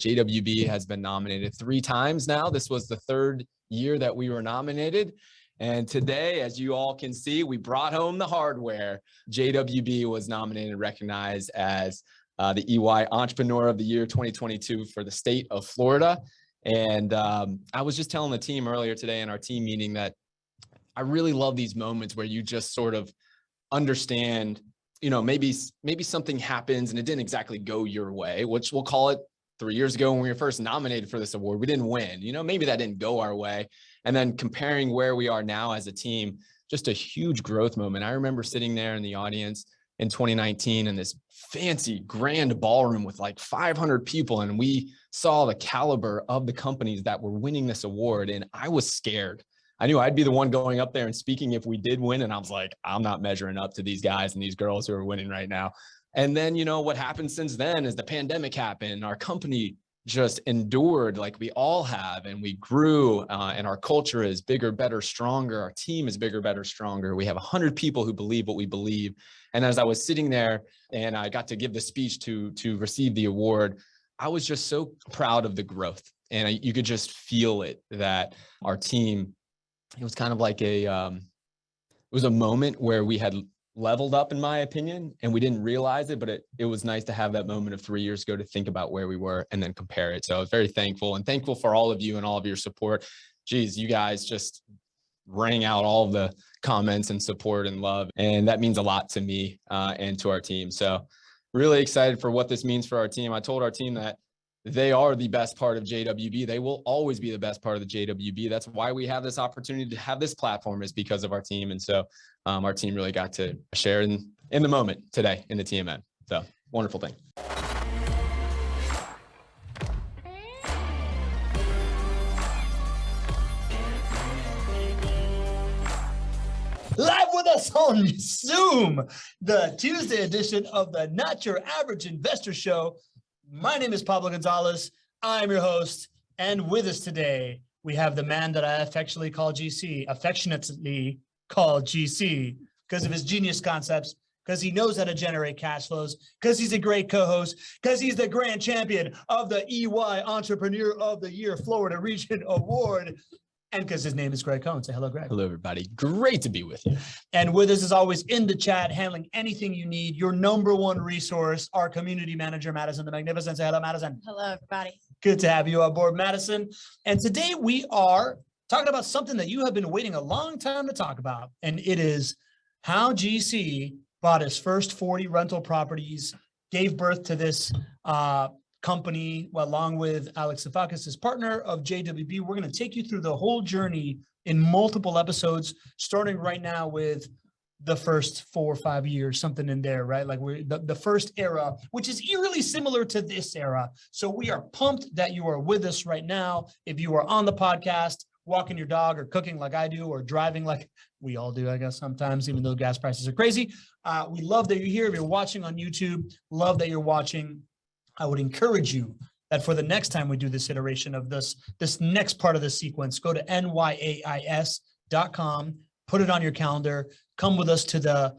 JWB has been nominated 3 times now. This was the 3rd year that we were nominated. And today, as you all can see, we brought home the hardware. JWB was nominated and recognized as the EY Entrepreneur of the Year 2022 for the state of Florida. And I was just telling the team earlier today in our team meeting that I really love these moments where you just sort of understand, maybe something happens and it didn't exactly go your way, which we'll call it 3 years ago when we were first nominated for this award. We didn't win, maybe that didn't go our way. And then comparing where we are now as a team, just a huge growth moment. I remember sitting there in the audience in 2019 in this fancy grand ballroom with like 500 people. And we saw the caliber of the companies that were winning this award. And I was scared. I knew I'd be the one going up there and speaking if we did win. And I was like, I'm not measuring up to these guys and these girls who are winning right now. And then, what happened since then is the pandemic happened. Our company just endured like we all have, and we grew, and our culture is bigger, better, stronger. Our team is bigger, better, stronger. We have 100 people who believe what we believe. And as I was sitting there and I got to give the speech to receive the award, I was just so proud of the growth. And you could just feel it, that our team, it was kind of like it was a moment where we had leveled up, in my opinion, and we didn't realize it, but it was nice to have that moment of 3 years ago to think about where we were and then compare it. So I was very thankful for all of you and all of your support. Geez, you guys just rang out all of the comments and support and love, and that means a lot to me and to our team. So really excited for what this means for our team. I told our team that they are the best part of JWB. They will always be the best part of the JWB. That's why we have this opportunity to have this platform, is because of our team. And so our team really got to share in the moment today in the TMN. So wonderful thing. Live with us on Zoom, the Tuesday edition of the Not Your Average Investor Show. My name is Pablo Gonzalez. I'm your host. And with us today, we have the man that I affectionately call GC, because of his genius concepts, because he knows how to generate cash flows, because he's a great co-host, because he's the grand champion of the EY Entrepreneur of the Year Florida Region Award, and because his name is Gregg Cohen. Say hello, Gregg. Hello, everybody. Great to be with you. And with us, as always, in the chat, handling anything you need, your number one resource, our community manager, Madison the Magnificent. Say hello, Madison. Hello, everybody. Good to have you on board, Madison. And today we are talking about something that you have been waiting a long time to talk about, and it is how GC bought his first 40 rental properties, gave birth to this company, along with Alex Safakis, his partner of JWB. We're going to take you through the whole journey in multiple episodes, starting right now with the first 4 or 5 years, something in there, right? Like we're the first era, which is eerily similar to this era. So we are pumped that you are with us right now. If you are on the podcast, walking your dog or cooking like I do, or driving like we all do, I guess, sometimes, even though gas prices are crazy. We love that you're here. If you're watching on YouTube, love that you're watching. I would encourage you that for the next time we do this iteration of this next part of the sequence, go to nyais.com, put it on your calendar, come with us to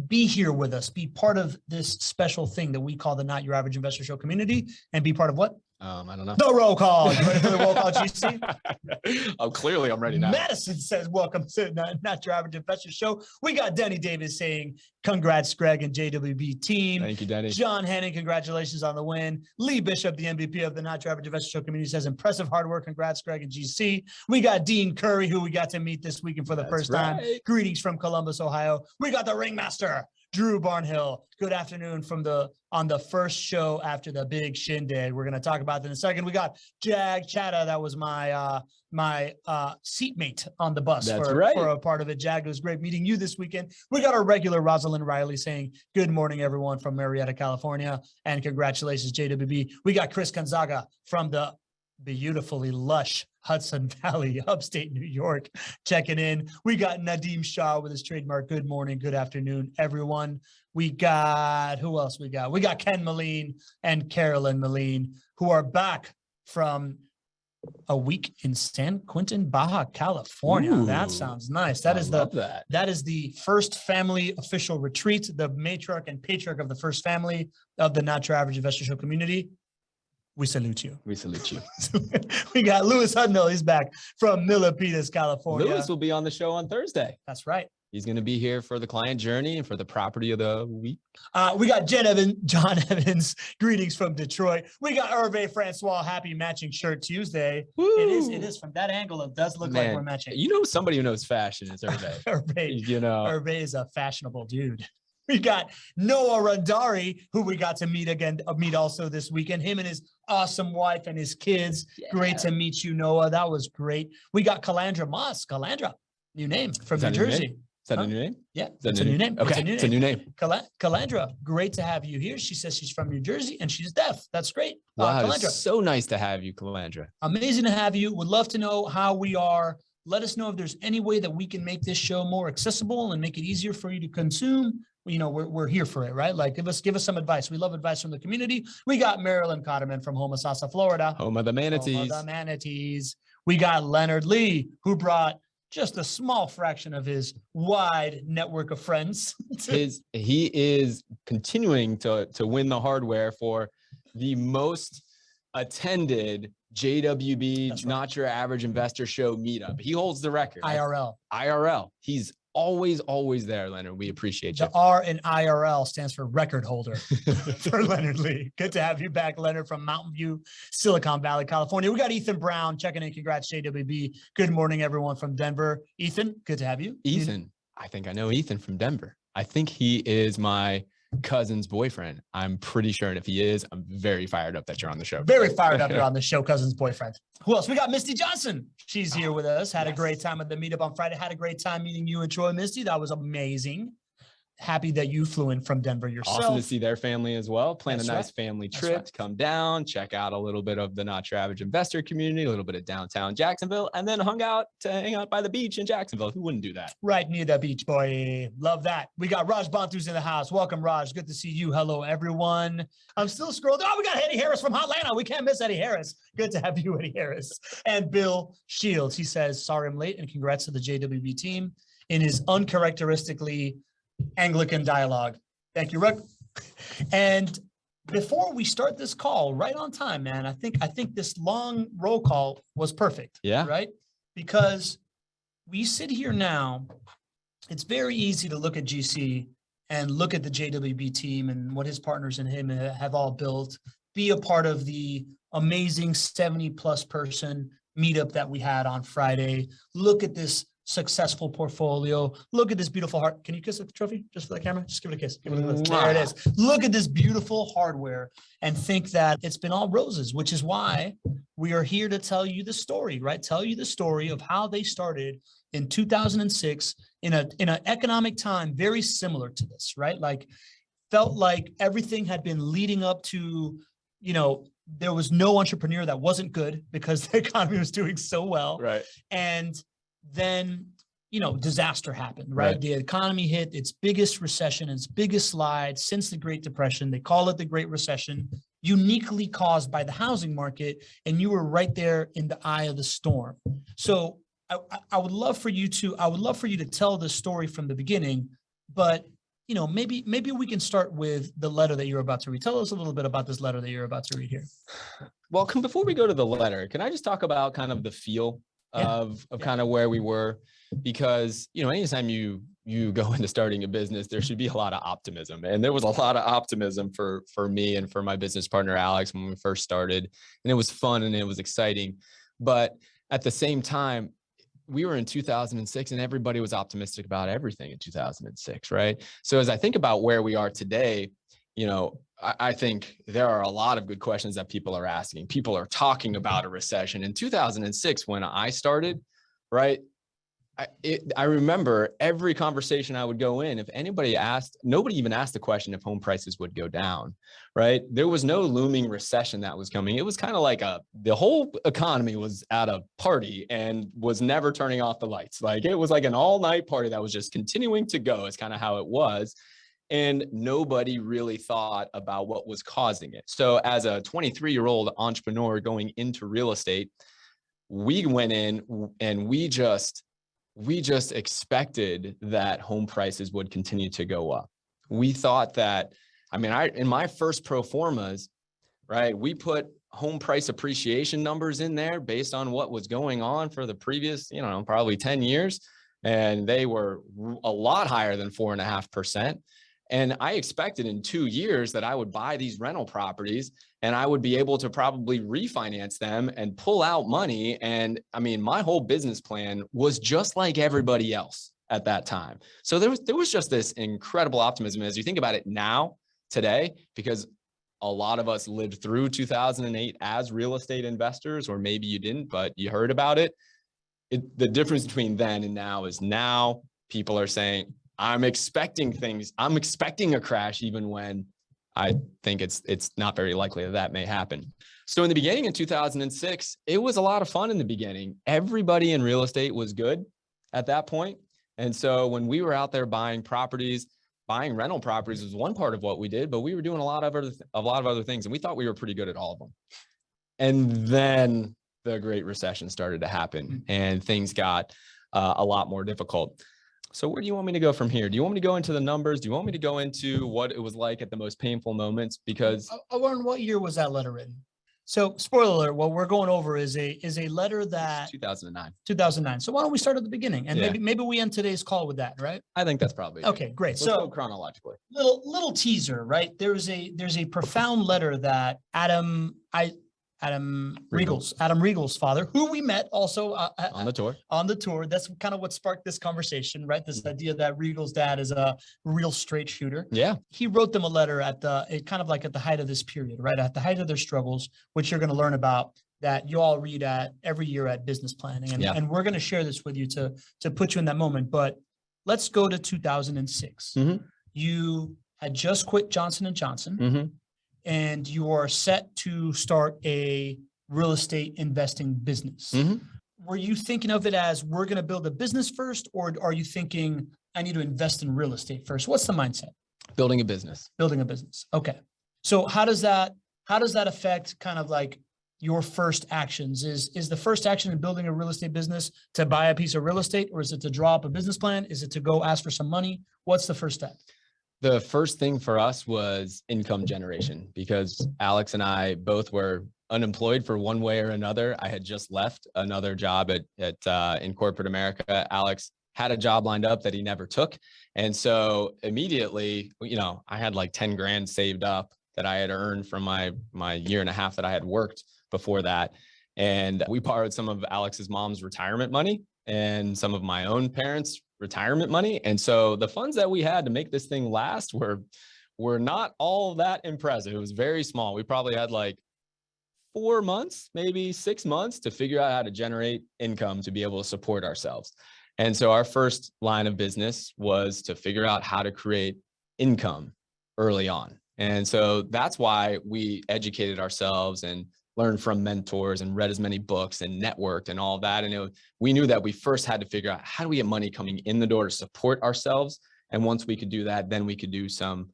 be here with us, be part of this special thing that we call the Not Your Average Investor Show community, and be part of what? I don't know. The roll call. You ready for the roll call, GC? Oh, clearly I'm ready now. Madison says, welcome to Not Your Average Investor Show. We got Denny Davis saying, congrats, Gregg and JWB team. Thank you, Denny. John Henning, congratulations on the win. Lee Bishop, the MVP of the Not Your Average Investor Show community, says, impressive hard work. Congrats, Gregg and GC. We got Dean Curry, who we got to meet this weekend for the first time. Greetings from Columbus, Ohio. We got the ringmaster, Drew Barnhill. Good afternoon on the first show after the big shindig. We're going to talk about that in a second. We got Jag Chatta. That was my seatmate on the bus for a part of it. Jag, it was great meeting you this weekend. We got our regular Rosalind Riley saying, good morning, everyone from Marietta, California. And congratulations, JWB. We got Chris Gonzaga from the beautifully lush Hudson Valley, upstate New York, checking in. We got Nadeem Shah with his trademark good morning, good afternoon, everyone. We got, who else we got? We got Ken Moline and Carolyn Moline, who are back from a week in San Quentin, Baja California. Ooh, that sounds nice. That is the first family official retreat, the matriarch and patriarch of the first family of the Not Your Average Investor Show community We salute you. We salute you. We got Lewis Hudnall. He's back from Milpitas, California. Lewis will be on the show on Thursday. That's right. He's going to be here for the client journey and for the property of the week. We got John Evans. Greetings from Detroit. We got Hervé Francois. Happy Matching Shirt Tuesday. Woo. It is from that angle. It does look like we're matching. You know, somebody who knows fashion is Hervé. Hervé, you know, Hervé is a fashionable dude. We got Noah Randari, who we got to meet also this weekend. Him and his awesome wife and his kids. Yeah. Great to meet you, Noah. That was great. We got Calandra Moss. Calandra, new name from New Jersey. Is that a new name? Yeah, it's a new name. Okay, it's a new name. Calandra, great to have you here. She says she's from New Jersey and she's deaf. That's great. Wow, Calandra, it's so nice to have you, Calandra. Amazing to have you. Would love to know how we are. Let us know if there's any way that we can make this show more accessible and make it easier for you to consume. You know, we're here for it, right? Like, give us some advice. We love advice from the community. We got Marilyn Cotterman from Homosassa, Florida. Home of the manatees. Home of the manatees. We got Leonard Lee, who brought just a small fraction of his wide network of friends. He is continuing to win the hardware for the most attended JWB, right, Not Your Average Investor Show meetor. He holds the record. IRL. He's always there, Leonard. We appreciate you. The R in IRL stands for record holder for Leonard Lee. Good to have you back, Leonard, from Mountain View, Silicon Valley, California. We got Ethan Brown checking in. Congrats, JWB. Good morning, everyone from Denver. Ethan, good to have you. Ethan, I think I know Ethan from Denver. I think he is my cousin's boyfriend. I'm pretty sure. And if he is, I'm very fired up that you're on the show. Very fired up you're on the show, cousin's boyfriend. Who else? We got Misty Johnson. She's here with us. Had a great time at the meetup on Friday. Had a great time meeting you and Troy, Misty. That was amazing. Happy that you flew in from Denver yourself. Awesome to see their family as well. Plan a nice family trip to come down, check out a little bit of the Not Your Average Investor community, a little bit of downtown Jacksonville, and then hang out by the beach in Jacksonville. Who wouldn't do that? Right near the beach, boy. Love that. We got Raj Bantu's in the house. Welcome, Raj. Good to see you. Hello, everyone. I'm still scrolling. Oh, we got Eddie Harris from Hotlanta. We can't miss Eddie Harris. Good to have you, Eddie Harris. And Bill Shields. He says, sorry I'm late, and congrats to the JWB team in his uncharacteristically Anglican dialogue. Thank you, Rick. And before we start this call, right on time, man, I think this long roll call was perfect. Yeah. Right? Because we sit here now, it's very easy to look at GC and look at the JWB team and what his partners and him have all built, be a part of the amazing 70+ person meetup that we had on Friday. Look at this successful portfolio. Look at this beautiful heart. Can you kiss the trophy just for the camera? Just give it a kiss. Give it a kiss. There it is. Look at this beautiful hardware and think that it's been all roses, which is why we are here to tell you the story, right? Tell you the story of how they started in 2006 in an economic time very similar to this, right? Like, felt like everything had been leading up to, you know, there was no entrepreneur that wasn't good because the economy was doing so well. Right. And then, you know, disaster happened, right? The economy hit its biggest recession, its biggest slide since the Great Depression. They call it the Great Recession, uniquely caused by the housing market. And you were right there in the eye of the storm. So I would love for you to tell the story from the beginning, but you know, maybe we can start with the letter that you're about to read. Tell us a little bit about this letter that you're about to read here. Well, before we go to the letter, can I just talk about kind of the feel of kind of where we were? Because, you know, anytime you go into starting a business, there should be a lot of optimism. And there was a lot of optimism for me and for my business partner, Alex, when we first started. And it was fun and it was exciting. But at the same time, we were in 2006 and everybody was optimistic about everything in 2006, right? So as I think about where we are today, you know, I think there are a lot of good questions that people are asking. People are talking about a recession. In 2006, when I started, right, I remember every conversation I would go in, if anybody asked, nobody even asked the question if home prices would go down, right? There was no looming recession that was coming. It was kind of like the whole economy was at a party and was never turning off the lights. Like it was like an all-night party that was just continuing to go. Is kind of how it was. And nobody really thought about what was causing it. So as a 23-year-old entrepreneur going into real estate, we went in and we just expected that home prices would continue to go up. We thought that, I mean, in my first pro formas, right, we put home price appreciation numbers in there based on what was going on for the previous, probably 10 years. And they were a lot higher than 4.5%. And I expected in 2 years that I would buy these rental properties and I would be able to probably refinance them and pull out money. And I mean, my whole business plan was just like everybody else at that time. So there was just this incredible optimism as you think about it now, today, because a lot of us lived through 2008 as real estate investors, or maybe you didn't, but you heard about it. The difference between then and now is now people are saying, I'm expecting things. I'm expecting a crash, even when I think it's not very likely that may happen. So in the beginning in 2006, it was a lot of fun in the beginning. Everybody in real estate was good at that point. And so when we were out there buying properties, buying rental properties was one part of what we did, but we were doing a lot of other things, and we thought we were pretty good at all of them. And then the Great Recession started to happen, and things got a lot more difficult. So where do you want me to go from here? Do you want me to go into the numbers? Do you want me to go into what it was like at the most painful moments? Because I learned, what year was that letter written? So spoiler alert, what we're going over is a letter that 2009. 2009. So why don't we start at the beginning, and maybe we end today's call with that, right? I think that's probably okay. Great. Let's go chronologically. Little teaser, right? There's a profound letter that Adam Riegel's father, who we met also on the tour. That's kind of what sparked this conversation, right? This idea that Riegel's dad is a real straight shooter. Yeah. He wrote them a letter at the height of this period, right? At the height of their struggles, which you're going to learn about, that you all read at every year at business planning. And we're going to share this with you to put you in that moment. But let's go to 2006. Mm-hmm. You had just quit Johnson & Johnson. Mm-hmm. And you are set to start a real estate investing business. Mm-hmm. Were you thinking of it as, we're going to build a business first, or are you thinking, I need to invest in real estate first? What's the mindset? Building a business. Building a business. Okay. So how does that affect kind of like your first actions? Is the first action in building a real estate business to buy a piece of real estate, or is it to draw up a business plan? Is it to go ask for some money? What's the first step? The first thing for us was income generation, because Alex and I both were unemployed for one way or another. I had just left another job in corporate America. Alex had a job lined up that he never took. And so immediately, I had like 10 grand saved up that I had earned from my year and a half that I had worked before that. And we borrowed some of Alex's mom's retirement money and some of my own parents' retirement money. And so the funds that we had to make this thing last were not all that impressive. It was very small. We probably had like 4 months, maybe 6 months to figure out how to generate income to be able to support ourselves. And so our first line of business was to figure out how to create income early on. And so that's why we educated ourselves and learned from mentors and read as many books and networked and all that. And we knew that we first had to figure out, how do we get money coming in the door to support ourselves? And once we could do that, then we could do some,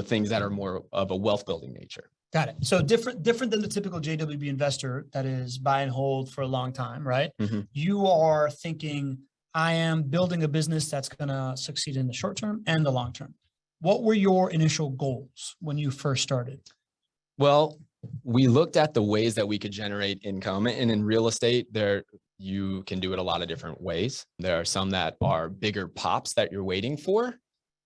things that are more of a wealth building nature. Got it. So different than the typical JWB investor that is buy and hold for a long time, right? Mm-hmm. You are thinking, I am building a business that's going to succeed in the short term and the long term. What were your initial goals when you first started? Well, we looked at the ways that we could generate income, and in real estate, you can do it a lot of different ways. There are some that are bigger pops that you're waiting for,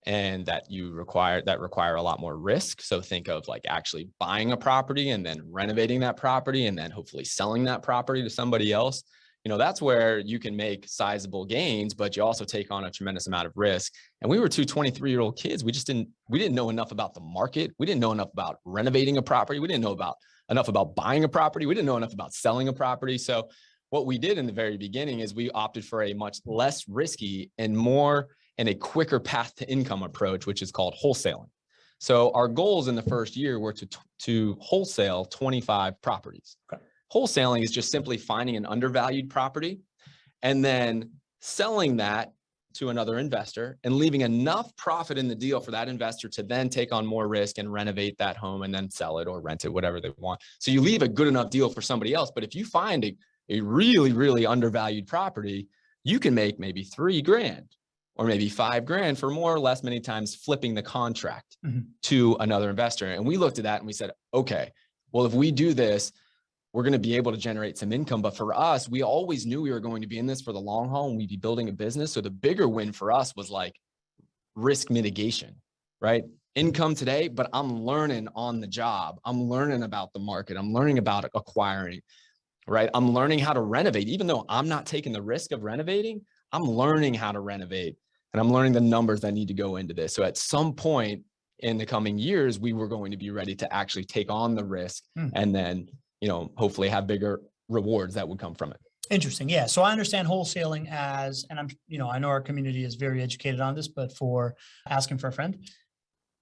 and that require a lot more risk. So think of like actually buying a property and then renovating that property and then hopefully selling that property to somebody else. That's where you can make sizable gains, but you also take on a tremendous amount of risk. And we were two 23-year-old kids. We didn't know enough about the market. We didn't know enough about renovating a property. We didn't know enough about buying a property. We didn't know enough about selling a property. So what we did in the very beginning is we opted for a much less risky and a quicker path to income approach, which is called wholesaling. So our goals in the first year were to wholesale 25 properties. Okay. Wholesaling is just simply finding an undervalued property and then selling that to another investor and leaving enough profit in the deal for that investor to then take on more risk and renovate that home and then sell it or rent it, whatever they want. So you leave a good enough deal for somebody else. But if you find a really, really undervalued property, you can make maybe 3 grand or maybe 5 grand for more or less many times flipping the contract to another investor. And we looked at that and we said, okay, well, if we do this, we're going to be able to generate some income. But for us, we always knew we were going to be in this for the long haul and we'd be building a business. So the bigger win for us was like risk mitigation, right? Income today, but I'm learning on the job. I'm learning about the market. I'm learning about acquiring, right? I'm learning how to renovate. Even though I'm not taking the risk of renovating, I'm learning how to renovate and I'm learning the numbers that need to go into this. So at some point in the coming years, we were going to be ready to actually take on the risk and then, hopefully have bigger rewards that would come from it. Interesting. Yeah. So I understand wholesaling as, and I know our community is very educated on this, but for asking for a friend,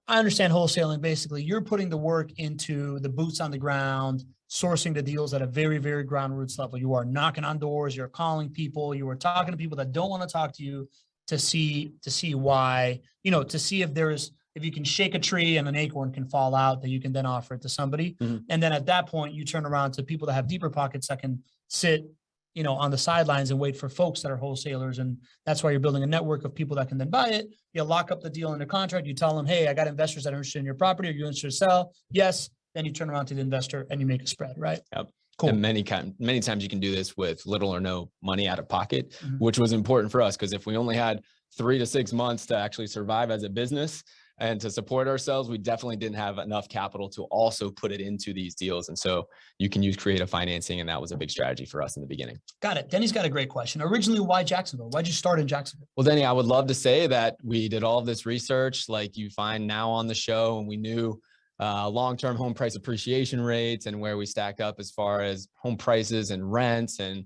I understand wholesaling. Basically, you're putting the work into the boots on the ground, sourcing the deals at a very, very ground roots level. You are knocking on doors, you're calling people, you are talking to people that don't want to talk to you to see why, to see if you can shake a tree and an acorn can fall out, that you can then offer it to somebody. And then at that point, you turn around to people that have deeper pockets that can sit, on the sidelines and wait for folks that are wholesalers. And that's why you're building a network of people that can then buy it. You lock up the deal under contract. You tell them, hey, I got investors that are interested in your property. Are you interested to sell? Yes. Then you turn around to the investor and you make a spread, right? Yep. Cool. And many times you can do this with little or no money out of pocket, which was important for us. Because if we only had 3 to 6 months to actually survive as a business and to support ourselves, we definitely didn't have enough capital to also put it into these deals. And so you can use creative financing. And that was a big strategy for us in the beginning. Got it. Denny's got a great question. Originally, why Jacksonville? Why'd you start in Jacksonville? Well, Denny, I would love to say that we did all of this research like you find now on the show, and we knew long-term home price appreciation rates and where we stack up as far as home prices and rents, and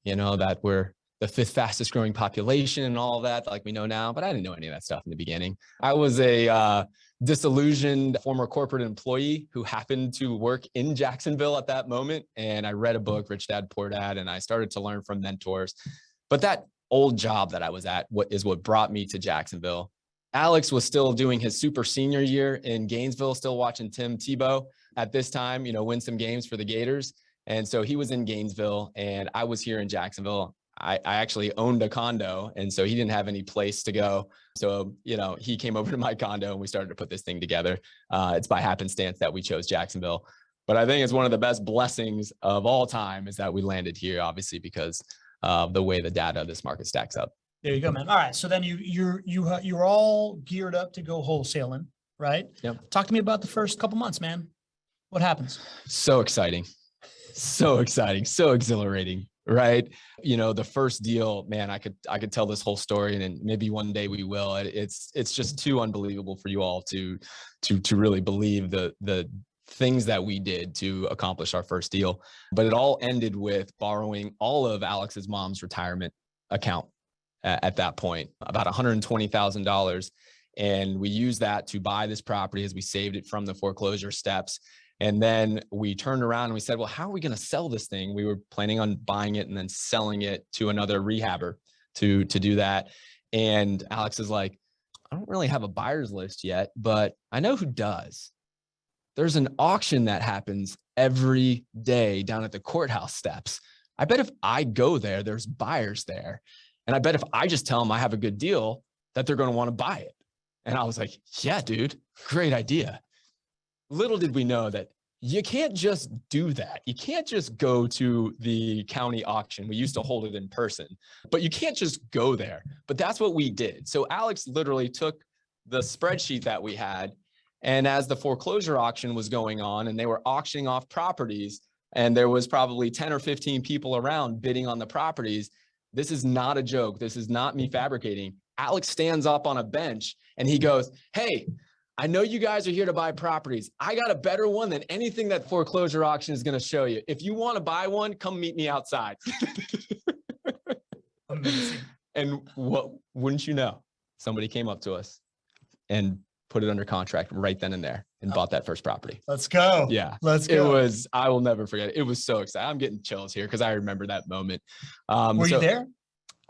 that we're the 5th fastest growing population and all of that, like we know now. But I didn't know any of that stuff in the beginning. I was a disillusioned former corporate employee who happened to work in Jacksonville at that moment. And I read a book, Rich Dad, Poor Dad, and I started to learn from mentors. But that old job that I was at what brought me to Jacksonville. Alex was still doing his super senior year in Gainesville, still watching Tim Tebow at this time, win some games for the Gators. And so he was in Gainesville and I was here in Jacksonville. I actually owned a condo, and so he didn't have any place to go. So, he came over to my condo and we started to put this thing together. It's by happenstance that we chose Jacksonville. But I think it's one of the best blessings of all time is that we landed here, obviously, because of the way the data of this market stacks up. There you go, man. All right. So then you're all geared up to go wholesaling, right? Yep. Talk to me about the first couple months, man. What happens? So exciting. So exciting. So exhilarating. Right. The first deal, man, I could tell this whole story, and maybe one day we will. It's just too unbelievable for you all to really believe the things that we did to accomplish our first deal. But it all ended with borrowing all of Alex's mom's retirement account at that point, about $120,000. And we used that to buy this property as we saved it from the foreclosure steps. And then we turned around and we said, well, how are we going to sell this thing? We were planning on buying it and then selling it to another rehabber to do that. And Alex is like, I don't really have a buyer's list yet, but I know who does. There's an auction that happens every day down at the courthouse steps. I bet if I go there, there's buyers there. And I bet if I just tell them I have a good deal, that they're going to want to buy it. And I was like, yeah, dude, great idea. Little did we know that you can't just do that. You can't just go to the county auction. We used to hold it in person, but you can't just go there. But that's what we did. So Alex literally took the spreadsheet that we had, and as the foreclosure auction was going on and they were auctioning off properties, and there was probably 10 or 15 people around bidding on the properties. This is not a joke. This is not me fabricating. Alex stands up on a bench and he goes, hey, I know you guys are here to buy properties. I got a better one than anything that foreclosure auction is going to show you. If you want to buy one, come meet me outside. Amazing. And what wouldn't you know? Somebody came up to us and put it under contract right then and there and bought that first property. Let's go. Yeah. Let's go. I will never forget it. It was so exciting. I'm getting chills here because I remember that moment. Were you there?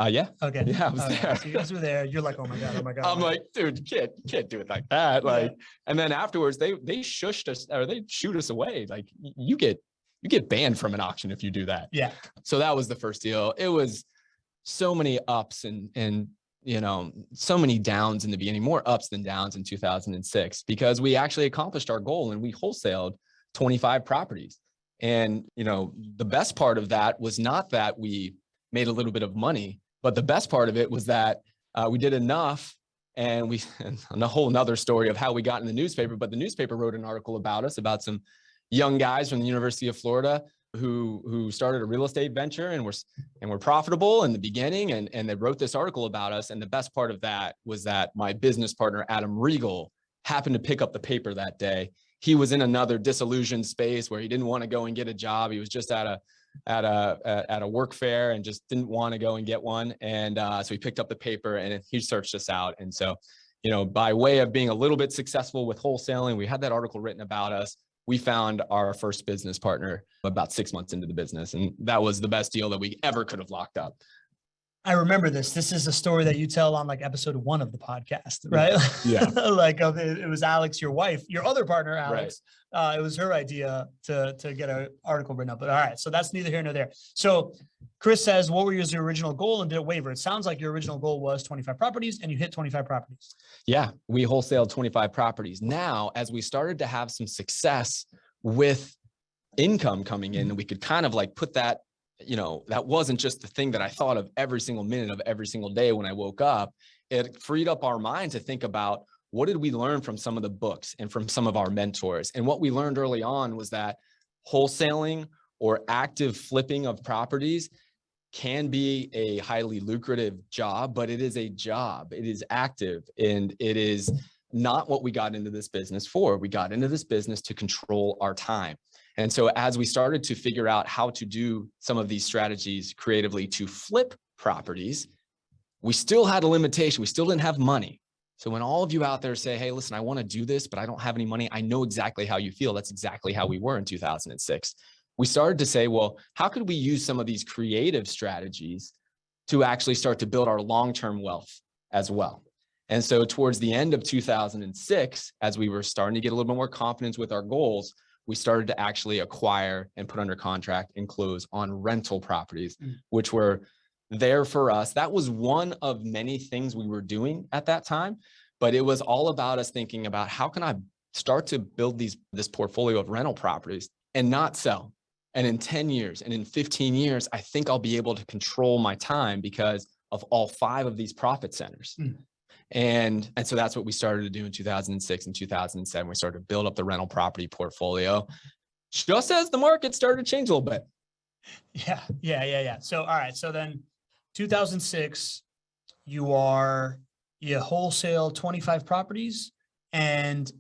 Yeah. Okay. Yeah, I was there. So you guys were there. You're like, oh my God, oh my God. I'm like, dude, can't do it like that. Like, and then afterwards they shushed us, or they shoot us away. Like you get banned from an auction if you do that. Yeah. So that was the first deal. It was so many ups and so many downs in the beginning, more ups than downs in 2006, because we actually accomplished our goal and we wholesaled 25 properties. And, the best part of that was not that we made a little bit of money, but the best part of it was that we did enough. And a whole nother story of how we got in the newspaper, but the newspaper wrote an article about us, about some young guys from the University of Florida who started a real estate venture and were profitable in the beginning. And they wrote this article about us. And the best part of that was that my business partner, Adam Regal, happened to pick up the paper that day. He was in another disillusioned space where he didn't want to go and get a job. He was just at a work fair and just didn't want to go and get one. And so he picked up the paper and he searched us out. And so, by way of being a little bit successful with wholesaling, we had that article written about us. We found our first business partner about 6 months into the business. And that was the best deal that we ever could have locked up. I remember this. This is a story that you tell on like episode 1 of the podcast, right? Yeah. It was Alex, your wife, your other partner, Alex. Right. It was her idea to get an article written up. But all right, so that's neither here nor there. So Chris says, what were your original goal and did it waver? It sounds like your original goal was 25 properties and you hit 25 properties. Yeah, we wholesaled 25 properties. Now, as we started to have some success with income coming in, we could kind of like put that, that wasn't just the thing that I thought of every single minute of every single day when I woke up. It freed up our mind to think about, what did we learn from some of the books and from some of our mentors? And what we learned early on was that wholesaling or active flipping of properties can be a highly lucrative job, but it is a job. It is active, and it is not what we got into this business for. We got into this business to control our time. And so as we started to figure out how to do some of these strategies creatively to flip properties, we still had a limitation. We still didn't have money. So when all of you out there say, hey, listen, I want to do this, but I don't have any money, I know exactly how you feel. That's exactly how we were in 2006. We started to say, well, how could we use some of these creative strategies to actually start to build our long-term wealth as well? And so towards the end of 2006, as we were starting to get a little bit more confidence with our goals, we started to actually acquire and put under contract and close on rental properties, which were there for us. That was one of many things we were doing at that time, but it was all about us thinking about, how can I start to build this portfolio of rental properties and not sell? And in 10 years and in 15 years, I think I'll be able to control my time because of all 5 of these profit centers. And so that's what we started to do in 2006 and 2007. We started to build up the rental property portfolio just as the market started to change a little bit. Yeah. So, all right. So then 2006, you wholesale 25 properties, and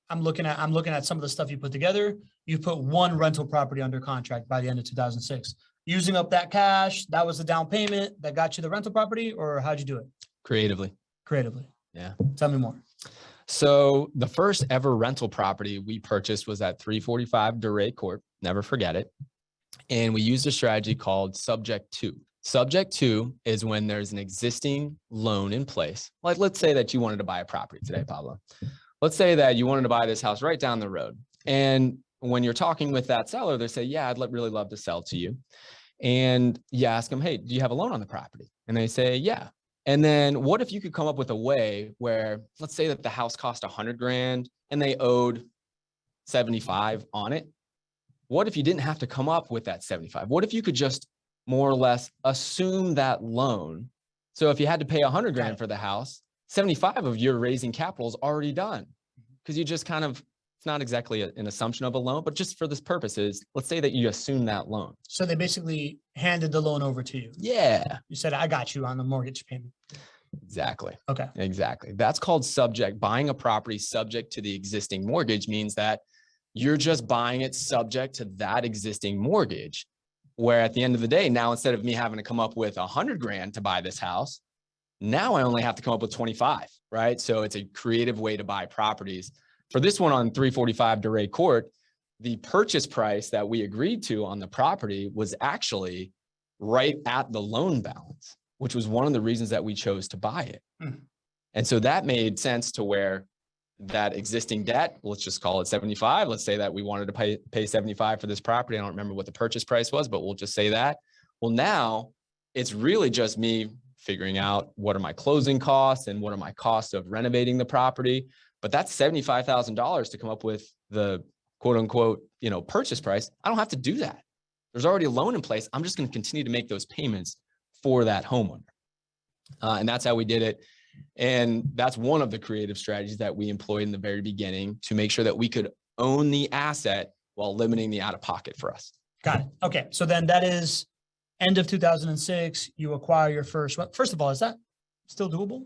I'm looking at some of the stuff you put together. You put 1 rental property under contract by the end of 2006. Using up that cash, that was the down payment that got you the rental property, or how'd you do it? Creatively. Yeah. Tell me more. So the first ever rental property we purchased was at 345 DeRay Court. Never forget it. And we used a strategy called Subject to. Subject to is when there's an existing loan in place. Like, let's say that you wanted to buy a property today, Pablo. Let's say that you wanted to buy this house right down the road. And when you're talking with that seller, they say, yeah, I'd really love to sell to you. And you ask them, hey, do you have a loan on the property? And they say, yeah. And then what if you could come up with a way where, let's say that the house cost $100,000 and they owed 75 on it. What if you didn't have to come up with that 75? What if you could just more or less assume that loan? So if you had to pay $100,000 for the house, 75 of your raising capital is already done, because you just kind of, it's not exactly an assumption of a loan, but just for this purposes, let's say that you assume that loan. So they basically handed the loan over to you. Yeah. You said, I got you on the mortgage payment. Exactly. Okay. Exactly. That's called subject. Buying a property subject to the existing mortgage means that you're just buying it subject to that existing mortgage, where at the end of the day, now instead of me having to come up with $100,000 to buy this house, now I only have to come up with 25, right? So it's a creative way to buy properties. For this one on 345 DeRay Court, the purchase price that we agreed to on the property was actually right at the loan balance, which was one of the reasons that we chose to buy it. And so that made sense to where that existing debt, let's just call it 75. Let's say that we wanted to pay 75 for this property. I don't remember what the purchase price was, but we'll just say that. Well, now it's really just me figuring out what are my closing costs and what are my costs of renovating the property. But that's $75,000 to come up with the quote unquote, purchase price, I don't have to do that. There's already a loan in place. I'm just going to continue to make those payments for that homeowner. And that's how we did it. And that's one of the creative strategies that we employed in the very beginning to make sure that we could own the asset while limiting the out-of-pocket for us. Got it. Okay. So then that is end of 2006, you acquire your first. First of all, is that still doable?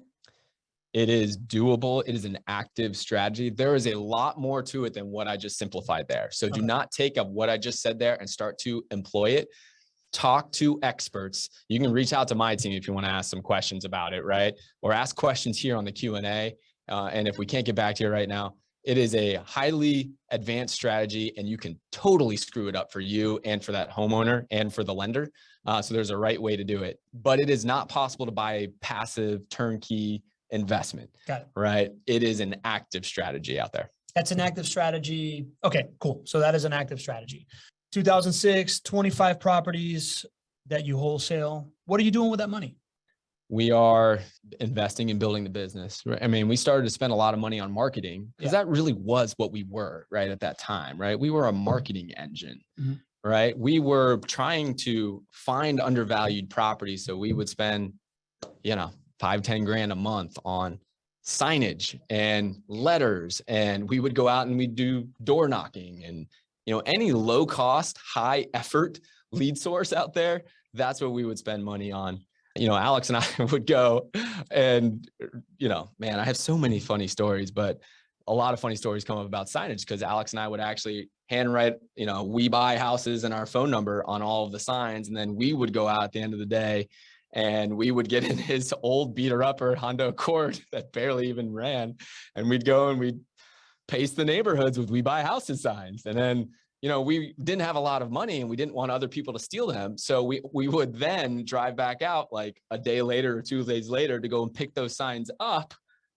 It is doable. It is an active strategy. There is a lot more to it than what I just simplified there. So do not take up what I just said there and start to employ it. Talk to experts. You can reach out to my team if you want to ask some questions about it, right? Or ask questions here on the Q&A. And if we can't get back to you right now, it is a highly advanced strategy and you can totally screw it up for you and for that homeowner and for the lender. So there's a right way to do it, but it is not possible to buy a passive turnkey investment. Got it. Right? It is an active strategy out there. That's an active strategy. Okay, cool. So that is an active strategy. 2006, 25 properties that you wholesale. What are you doing with that money? We are investing in building the business. I mean, we started to spend a lot of money on marketing because that really was what we were right at that time, right? We were a marketing engine, right? We were trying to find undervalued properties. So we would spend, $5-10 grand a month on signage and letters. And we would go out and we'd do door knocking and, any low cost, high effort lead source out there. That's what we would spend money on. Alex and I would go and, man, I have so many funny stories, but a lot of funny stories come up about signage because Alex and I would actually handwrite, we buy houses and our phone number on all of the signs. And then we would go out at the end of the day and we would get in his old beater upper Honda Accord that barely even ran. And we'd go and we'd paste the neighborhoods with "we buy houses" signs. And then, we didn't have a lot of money and we didn't want other people to steal them. So we would then drive back out like a day later or 2 days later to go and pick those signs up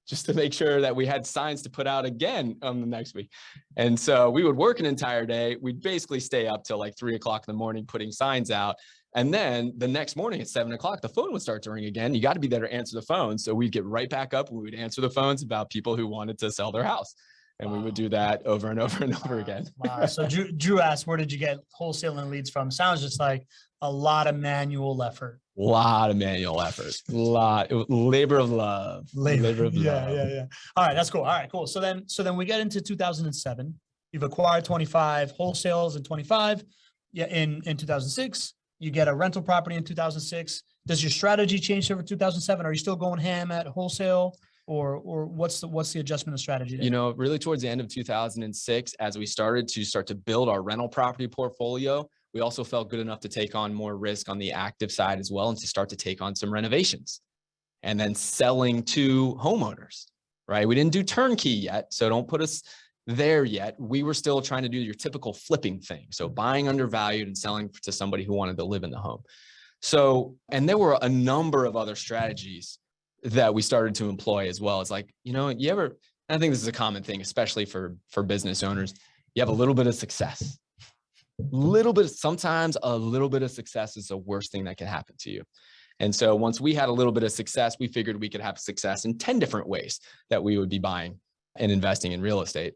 just to make sure that we had signs to put out again the next week. And so we would work an entire day. We'd basically stay up till like 3 o'clock in the morning putting signs out. And then the next morning at 7 o'clock, the phone would start to ring again. You got to be there to answer the phone. So we'd get right back up and we would answer the phones about people who wanted to sell their house. And we would do that over and over and over again. Wow. So Drew asked, where did you get wholesaling leads from? Sounds just like a lot of manual effort. A lot of manual effort. Labor of love. Labor of love. Yeah. All right, that's cool. All right, cool. So then we get into 2007. You've acquired 25 wholesales in 25. Yeah, in 2006. You get a rental property in 2006. Does your strategy change over 2007? Are you still going ham at wholesale? Or what's the adjustment of strategy there? Really towards the end of 2006, as we started to build our rental property portfolio, we also felt good enough to take on more risk on the active side as well and to start to take on some renovations and then selling to homeowners, right? We didn't do turnkey yet, so don't put us there yet. We were still trying to do your typical flipping thing. So buying undervalued and selling to somebody who wanted to live in the home. So, and there were a number of other strategies that we started to employ as well. It's like, you ever, and I think this is a common thing, especially for business owners, you have a little bit of success, sometimes a little bit of success is the worst thing that can happen to you. And so once we had a little bit of success, we figured we could have success in 10 different ways that we would be buying and investing in real estate.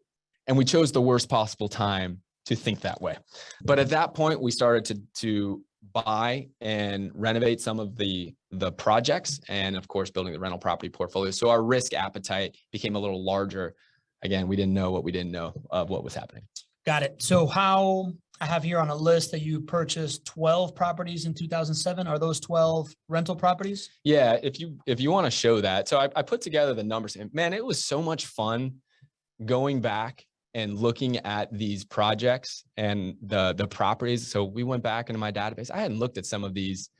And we chose the worst possible time to think that way. But at that point, we started to buy and renovate some of the projects and of course, building the rental property portfolio. So our risk appetite became a little larger. Again, we didn't know what we didn't know of what was happening. Got it. So how I have here on a list that you purchased 12 properties in 2007. Are those 12 rental properties? Yeah. If you want to show that. So I put together the numbers and man, it was so much fun going back and looking at these projects and the properties. So we went back into my database. I hadn't looked at some of these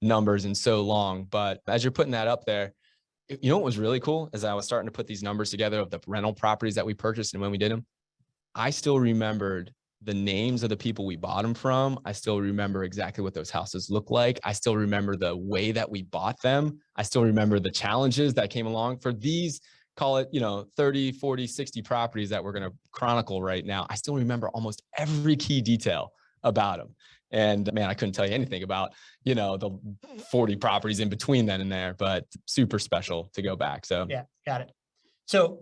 numbers in so long, but as you're putting that up there, what was really cool is I was starting to put these numbers together of the rental properties that we purchased and when we did them. I still remembered the names of the people we bought them from. I still remember exactly what those houses look like. I still remember the way that we bought them. I still remember the challenges that came along for these, call it, 30, 40, 60 properties that we're going to chronicle right now. I still remember almost every key detail about them. And man, I couldn't tell you anything about, the 40 properties in between then and there, but super special to go back. So yeah, got it. So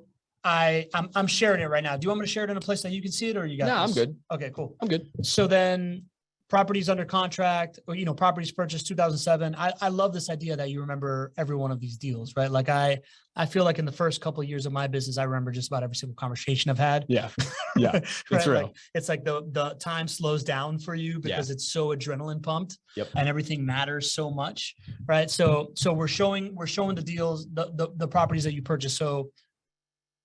I'm sharing it right now. Do you want me to share it in a place that you can see it, or you got No, I'm this? good. Okay, cool. I'm good. So then properties under contract, or, properties purchased 2007. I love this idea that you remember every one of these deals, right? Like I feel like in the first couple of years of my business, I remember just about every single conversation I've had. Yeah. Yeah. Right? It's real. Like, it's like the time slows down for you because it's so adrenaline pumped. Yep. And everything matters so much. Right. So we're showing the deals, the properties that you purchased. So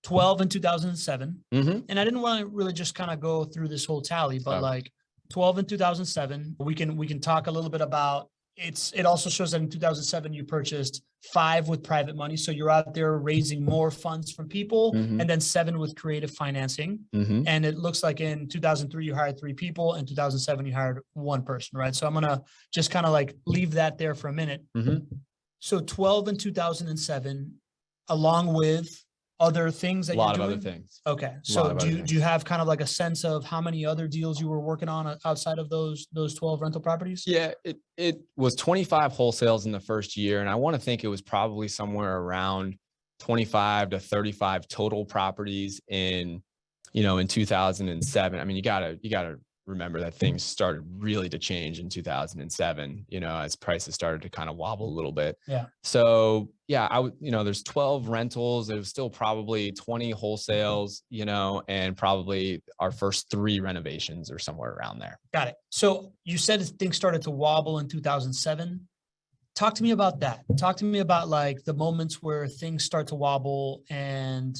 12 in 2007. Mm-hmm. And I didn't want to really just kind of go through this whole tally, but like 12 in 2007, we can talk a little bit about it also shows that in 2007, you purchased 5 with private money. So you're out there raising more funds from people, Mm-hmm. and then 7 with creative financing. Mm-hmm. And it looks like in 2003, you hired 3 people. In 2007, you hired 1 person, right? So I'm going to just kind of like leave that there for a minute. Mm-hmm. So 12 in 2007, along with other things that A lot you're of doing? other things. Okay. lot So of do other you have kind of like a sense of how many other deals you were working on outside of those 12 rental properties? Yeah, it was 25 wholesales in the first year. And I want to think it was probably somewhere around 25 to 35 total properties in 2007. I mean, you gotta remember that things started really to change in 2007, as prices started to kind of wobble a little bit. Yeah. So yeah, there's 12 rentals. There's still probably 20 wholesales, and probably our first 3 renovations or somewhere around there. Got it. So you said things started to wobble in 2007. Talk to me about that. Talk to me about like the moments where things start to wobble and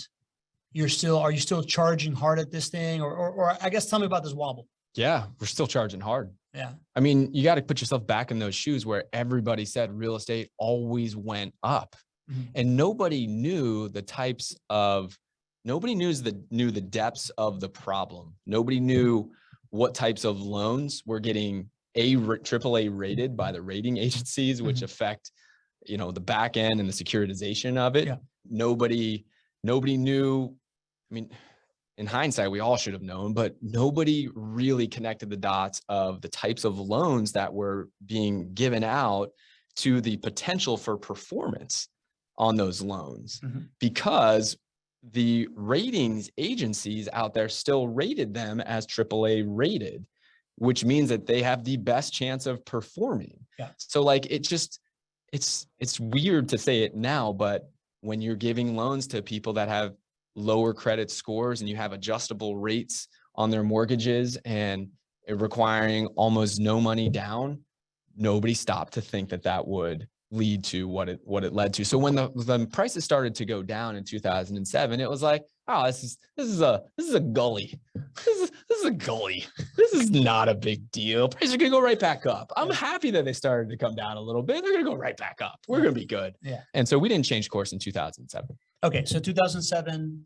are you still charging hard at this thing? Or I guess tell me about this wobble. Yeah, we're still charging hard. Yeah. I mean, you got to put yourself back in those shoes where everybody said real estate always went up. Mm-hmm. And nobody knew the depths of the problem. Nobody knew what types of loans were getting AAA rated by the rating agencies, which Mm-hmm. affect, the back end and the securitization of it. Yeah. Nobody knew. I mean, in hindsight, we all should have known, but nobody really connected the dots of the types of loans that were being given out to the potential for performance on those loans. Mm-hmm. Because the ratings agencies out there still rated them as AAA rated, which means that they have the best chance of performing. Yeah. So like, it's weird to say it now, but when you're giving loans to people that have lower credit scores and you have adjustable rates on their mortgages and requiring almost no money down, nobody stopped to think that would lead to what it led to. So when the prices started to go down in 2007, it was like, oh, this is a gully. This is a gully. This is not a big deal. Prices are gonna go right back up. I'm happy that they started to come down a little bit. They're gonna go right back up. We're gonna be good. Yeah. And so we didn't change course in 2007. Okay. So 2007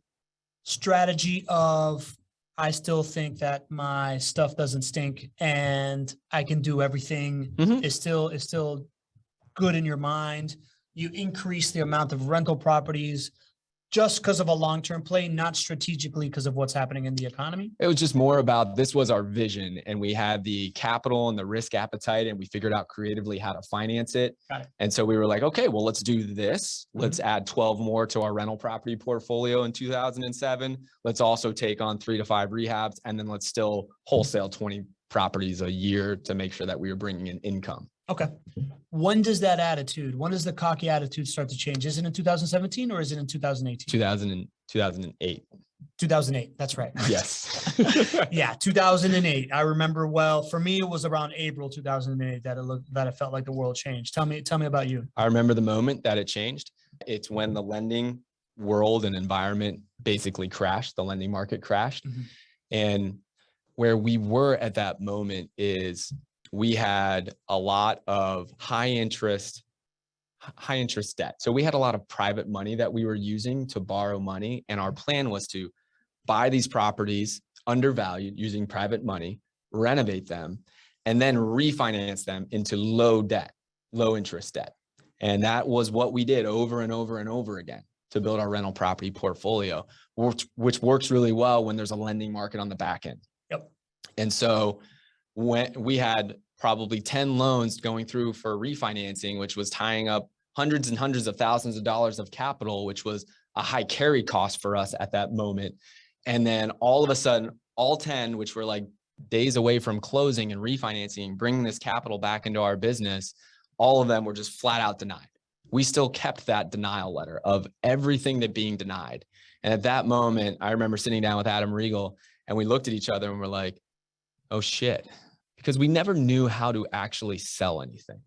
strategy of, I still think that my stuff doesn't stink and I can do everything Mm-hmm. is still good in your mind. You increase the amount of rental properties just because of a long-term play, not strategically because of what's happening in the economy. It was just more about, this was our vision and we had the capital and the risk appetite and we figured out creatively how to finance it. Got it. And so we were like, okay, well, let's do this. Let's add 12 more to our rental property portfolio in 2007. Let's also take on 3 to 5 rehabs. And then let's still wholesale 20 properties a year to make sure that we were bringing in income. Okay. When does the cocky attitude start to change? Is it in 2017 or is it in 2018? 2008. 2008. That's right. Yes. Yeah. 2008. I remember well. For me, it was around April 2008 that it felt like the world changed. Tell me about you. I remember the moment that it changed. It's when the lending world and environment basically crashed. The lending market crashed. Mm-hmm. And where we were at that moment is we had a lot of high interest debt. So we had a lot of private money that we were using to borrow money. And our plan was to buy these properties undervalued using private money, renovate them, and then refinance them into low interest debt. And that was what we did over and over and over again to build our rental property portfolio, which works really well when there's a lending market on the back end. Yep. And so when we had probably 10 loans going through for refinancing, which was tying up hundreds and hundreds of thousands of dollars of capital, which was a high carry cost for us at that moment. And then all of a sudden, all 10, which were like days away from closing and refinancing, bringing this capital back into our business, all of them were just flat out denied. We still kept that denial letter of everything that being denied. And at that moment, I remember sitting down with Adam Riegel and we looked at each other and we're like, oh shit, because we never knew how to actually sell anything.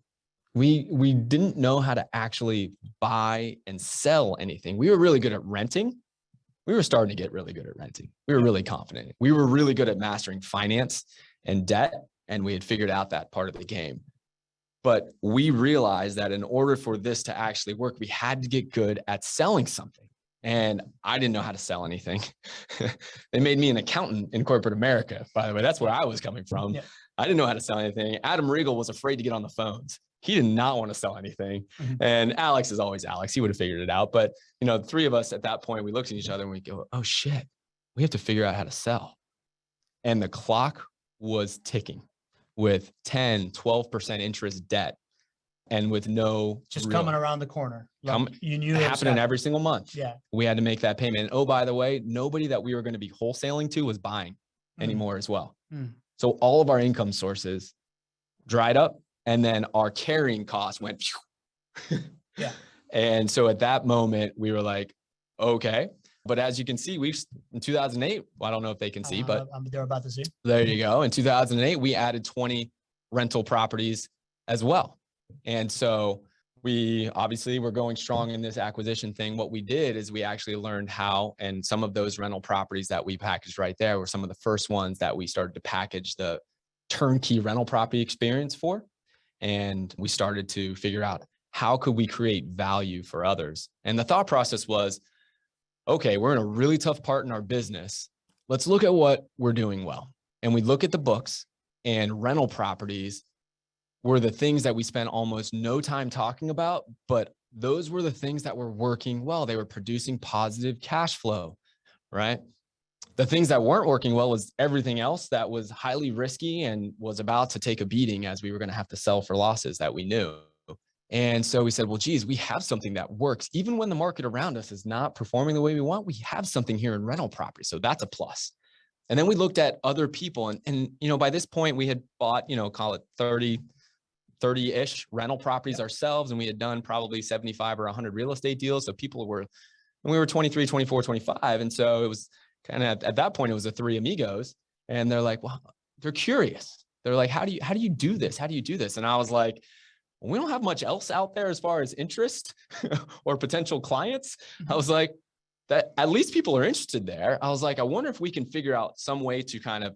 We didn't know how to actually buy and sell anything. We were really good at renting. We were starting to get really good at renting. We were really confident. We were really good at mastering finance and debt, and we had figured out that part of the game. But we realized that in order for this to actually work, we had to get good at selling something. And I didn't know how to sell anything. They made me an accountant in corporate America, by the way. That's where I was coming from. Yeah. I didn't know how to sell anything. Adam Riegel was afraid to get on the phones. He did not want to sell anything. And Alex is always Alex. He would have figured it out. But, you know, the three of us at that point, we looked at each other and we go, oh shit, we have to figure out how to sell. And the clock was ticking with 10, 12% interest debt and with no just coming around the corner. You knew it happening every single month. Yeah. We had to make that payment. And oh, by the way, nobody that we were going to be wholesaling to was buying anymore as well. So all of our income sources dried up. And then our carrying costs went. Yeah. And so at that moment, we were like, okay. But as you can see, in 2008, well, I don't know if they can see, but they're about to see. There you go. In 2008, we added 20 rental properties as well. And so we obviously were going strong in this acquisition thing. What we did is we actually learned how, and some of those rental properties that we packaged right there were some of the first ones that we started to package the turnkey rental property experience for. And we started to figure out how could we create value for others. And the thought process was, okay, we're in a really tough part in our business. Let's look at what we're doing well. And we look at the books, and rental properties were the things that we spent almost no time talking about, but those were the things that were working well. They were producing positive cash flow, right? The things that weren't working well was everything else that was highly risky and was about to take a beating as we were going to have to sell for losses that we knew. And so we said, well, geez, we have something that works. Even when the market around us is not performing the way we want, we have something here in rental property. So that's a plus. And then we looked at other people. And you know, by this point, we had bought, you know, call it 30-ish rental properties ourselves. And we had done probably 75 or 100 real estate deals. So people were, and we were 23, 24, 25. And so it was kind of at that point, it was the three amigos. And they're like, well, they're curious. They're like, how do you do this? How do you do this? And I was like, we don't have much else out there as far as interest or potential clients. I was like, that at least people are interested there. I was like, I wonder if we can figure out some way to kind of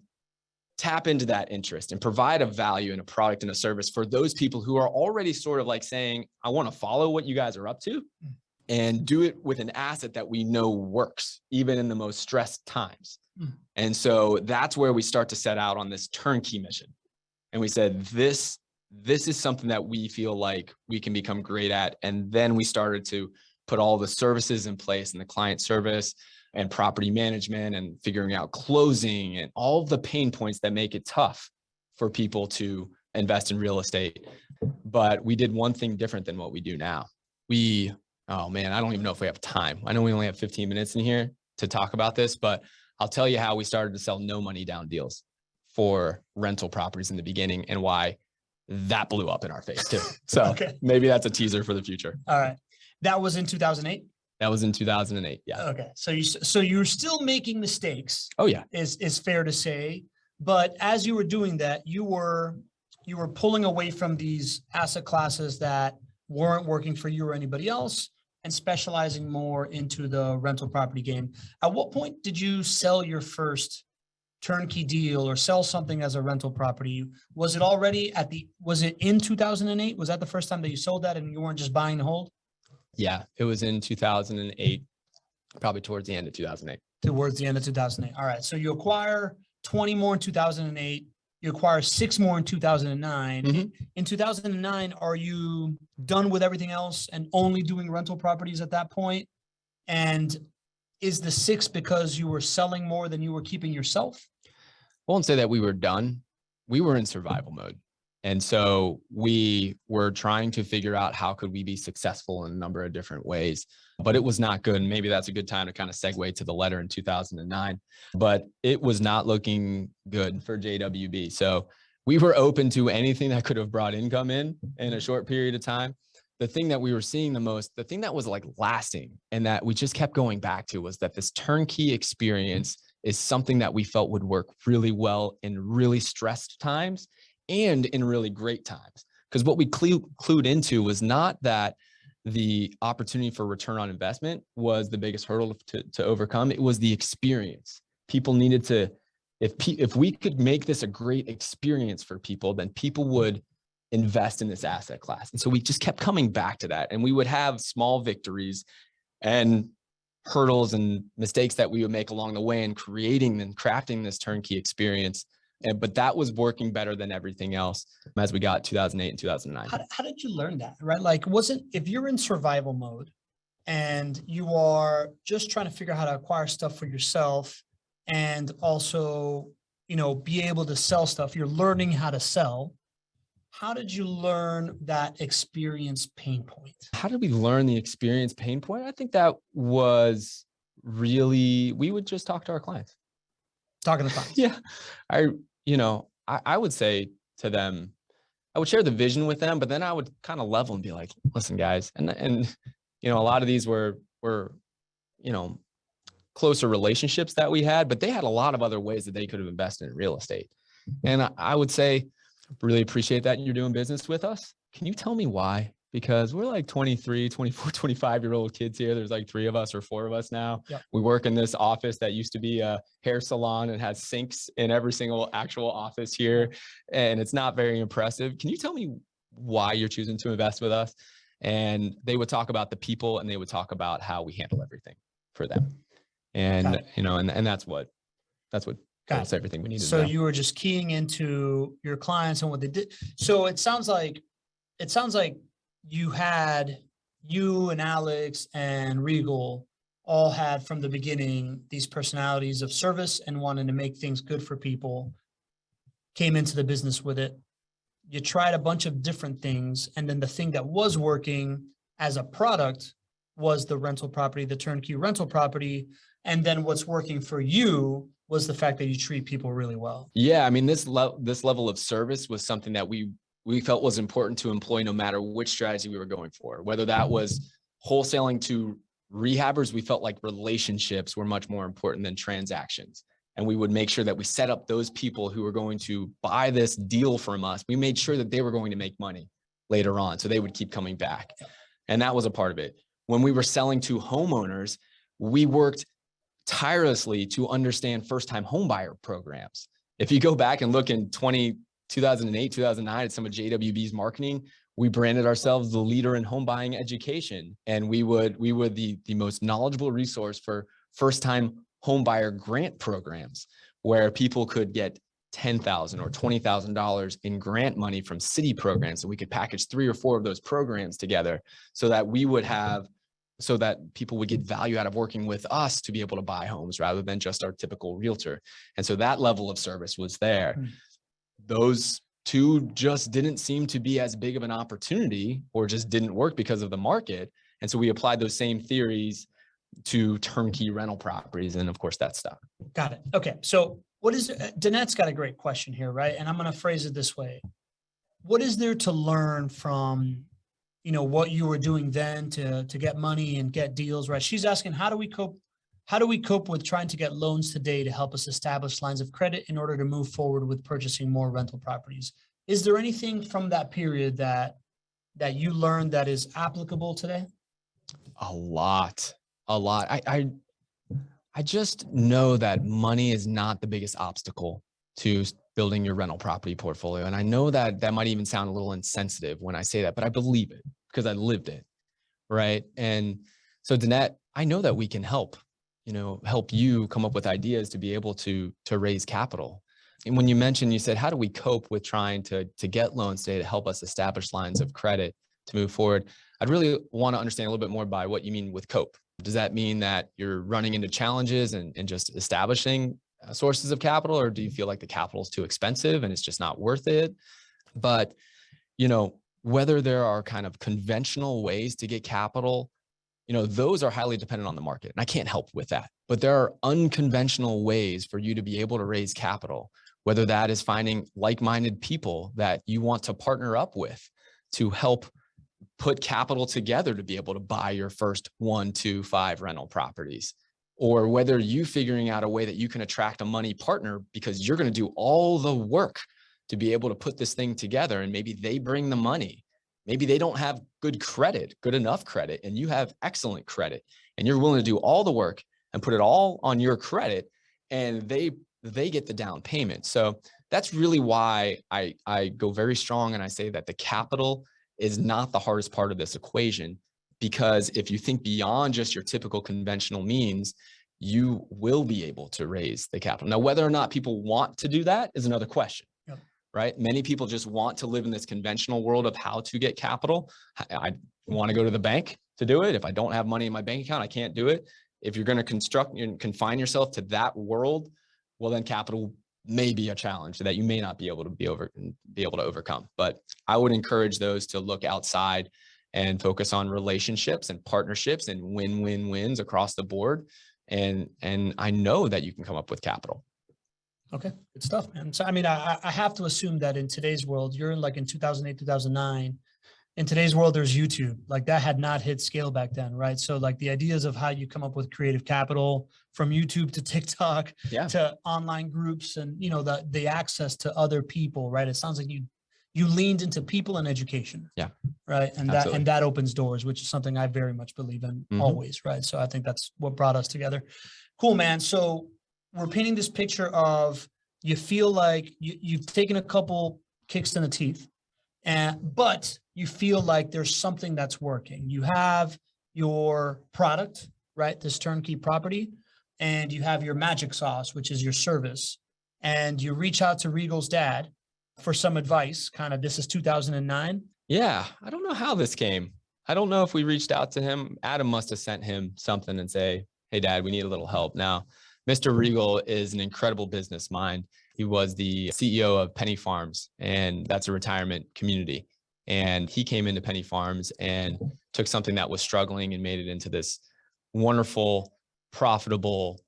tap into that interest and provide a value and a product and a service for those people who are already sort of like saying, I want to follow what you guys are up to and do it with an asset that we know works, even in the most stressed times. And so that's where we start to set out on this turnkey mission. And we said, this is something that we feel like we can become great at. And then we started to put all the services in place and the client service and property management and figuring out closing and all of the pain points that make it tough for people to invest in real estate. But we did one thing different than what we do now. Oh man, I don't even know if we have time. I know we only have 15 minutes in here to talk about this, but I'll tell you how we started to sell no money down deals for rental properties in the beginning and why that blew up in our face too. So maybe that's a teaser for the future. All right. That was in 2008? That was in 2008. Yeah. Okay. So you're still making mistakes. Oh yeah. Is fair to say. But as you were doing that, you were pulling away from these asset classes that weren't working for you or anybody else and specializing more into the rental property game. At what point did you sell your first turnkey deal or sell something as a rental property? Was it already was it in 2008? Was that the first time that you sold that and you weren't just buying to hold? Yeah, it was in 2008, probably towards the end of 2008. Towards the end of 2008. All right. So you acquire 20 more in 2008. You acquire 6 more in 2009. Mm-hmm. In 2009, are you done with everything else and only doing rental properties at that point? And is the 6 because you were selling more than you were keeping yourself? I won't say that we were done. We were in survival mode. And so we were trying to figure out how could we be successful in a number of different ways, but it was not good. And maybe that's a good time to kind of segue to the letter in 2009, but it was not looking good for JWB. So we were open to anything that could have brought income in a short period of time. The thing that we were seeing the most, the thing that was like lasting and that we just kept going back to was that this turnkey experience is something that we felt would work really well in really stressed times and in really great times. Because what we clued into was not that the opportunity for return on investment was the biggest hurdle to overcome. It was the experience. People needed to, if we could make this a great experience for people, then people would invest in this asset class. And so we just kept coming back to that. And we would have small victories and hurdles and mistakes that we would make along the way in creating and crafting this turnkey experience. But that was working better than everything else as we got 2008 and 2009. How did you learn that, right? Like, if you're in survival mode and you are just trying to figure out how to acquire stuff for yourself and also, be able to sell stuff, you're learning how to sell. How did you learn that experience pain point? How did we learn the experience pain point? I think that was really, we would just talk to our clients. Talking to clients. Yeah. I would say to them, I would share the vision with them, but then I would kind of level and be like, listen, guys. And a lot of these were closer relationships that we had, but they had a lot of other ways that they could have invested in real estate. And I would say, really appreciate that you're doing business with us. Can you tell me why? Because we're like 23, 24, 25-year-old kids here. There's like 3 of us or 4 of us now. Yep. We work in this office that used to be a hair salon and has sinks in every single actual office here. And it's not very impressive. Can you tell me why you're choosing to invest with us? And they would talk about the people and they would talk about how we handle everything for them. And, and that's what that's everything we need to know. So you were just keying into your clients and what they did. So it sounds like you and Alex and Regal all had from the beginning these personalities of service and wanting to make things good for people, came into the business with it. You tried a bunch of different things. And then the thing that was working as a product was the rental property, the turnkey rental property. And then what's working for you was the fact that you treat people really well. Yeah. I mean, this level of service was something that we felt was important to employ no matter which strategy we were going for, whether that was wholesaling to rehabbers. We felt like relationships were much more important than transactions. And we would make sure that we set up those people who were going to buy this deal from us. We made sure that they were going to make money later on. So they would keep coming back. And that was a part of it. When we were selling to homeowners, we worked tirelessly to understand first-time homebuyer programs. If you go back and look in 2008, 2009 at some of JWB's marketing, we branded ourselves the leader in home buying education. And we were the most knowledgeable resource for first-time homebuyer grant programs where people could get $10,000 or $20,000 in grant money from city programs. And we could package 3 or 4 of those programs together so that people would get value out of working with us to be able to buy homes rather than just our typical realtor. And so that level of service was there. Those 2 just didn't seem to be as big of an opportunity or just didn't work because of the market. And so we applied those same theories to turnkey rental properties. And of course that stuff. Got it. Okay. So Danette's got a great question here, right? And I'm going to phrase it this way. What is there to learn from what you were doing then to get money and get deals, right? She's asking, how do we cope with trying to get loans today to help us establish lines of credit in order to move forward with purchasing more rental properties? Is there anything from that period that you learned that is applicable today? A lot. I just know that money is not the biggest obstacle to building your rental property portfolio. And I know that might even sound a little insensitive when I say that, but I believe it because I lived it, right? And so Danette, I know that we can help you come up with ideas to be able to raise capital. And when you said, how do we cope with trying to get loans today to help us establish lines of credit to move forward? I'd really want to understand a little bit more by what you mean with cope. Does that mean that you're running into challenges and just establishing sources of capital, or do you feel like the capital is too expensive and it's just not worth it? But, whether there are kind of conventional ways to get capital, those are highly dependent on the market. And I can't help with that. But there are unconventional ways for you to be able to raise capital, whether that is finding like-minded people that you want to partner up with to help put capital together to be able to buy your first 1, 2, 5 rental properties, or whether you figuring out a way that you can attract a money partner because you're going to do all the work to be able to put this thing together, and maybe they bring the money. Maybe they don't have good enough credit, and you have excellent credit, and you're willing to do all the work and put it all on your credit, and they get the down payment. So that's really why I go very strong and I say that the capital is not the hardest part of this equation, because if you think beyond just your typical conventional means, you will be able to raise the capital. Now, whether or not people want to do that is another question. Right? Many people just want to live in this conventional world of how to get capital. I want to go to the bank to do it. If I don't have money in my bank account, I can't do it. If you're going to confine yourself to that world, well, then capital may be a challenge that you may not be able to overcome. But I would encourage those to look outside and focus on relationships and partnerships and win-win-wins across the board. And I know that you can come up with capital. Okay, good stuff, man. So, I mean, I have to assume that in today's world, you're in 2008, 2009. In today's world, there's YouTube. That had not hit scale back then, right? So the ideas of how you come up with creative capital from YouTube to TikTok to online groups and, the access to other people, right? It sounds like you leaned into people and education. Yeah. Right. And that opens doors, which is something I very much believe in always, right? So I think that's what brought us together. Cool, man. So we're painting this picture of you feel like you've taken a couple kicks in the teeth, but you feel like there's something that's working. You have your product, right? This turnkey property, and you have your magic sauce, which is your service. And you reach out to Regal's dad for some advice. This is 2009. Yeah. I don't know how this came. I don't know if we reached out to him. Adam must have sent him something and say, hey, Dad, we need a little help. Now, Mr. Regal is an incredible business mind. He was the CEO of Penny Farms, and that's a retirement community. And he came into Penny Farms and took something that was struggling and made it into this wonderful, profitable,